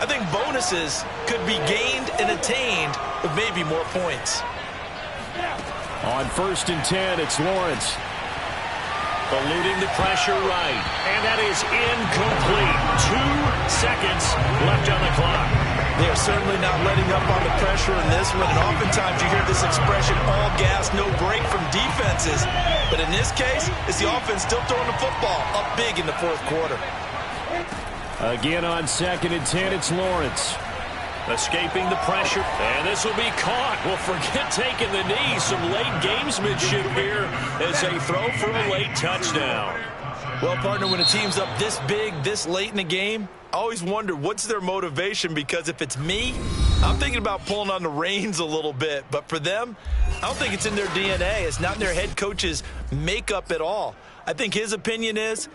S3: I think bonuses could be gained and attained with maybe more points.
S1: On 1st and 10, it's Lawrence. Eluding the pressure right. And that is incomplete. 2 seconds left on the clock.
S3: They are certainly not letting up on the pressure in this one, and oftentimes you hear this expression, all gas, no break from defenses. But in this case, it's the offense still throwing the football up big in the fourth quarter.
S4: Again on 2nd and 10, it's Lawrence.
S1: Escaping the pressure, and this will be caught. Well, forget taking the knee. Some late gamesmanship here as they throw for a late touchdown.
S3: Well, partner, when a team's up this big, this late in the game, I always wonder what's their motivation, because if it's me, I'm thinking about pulling on the reins a little bit. But for them, I don't think it's in their DNA. It's not in their head coach's makeup at all. I think his opinion is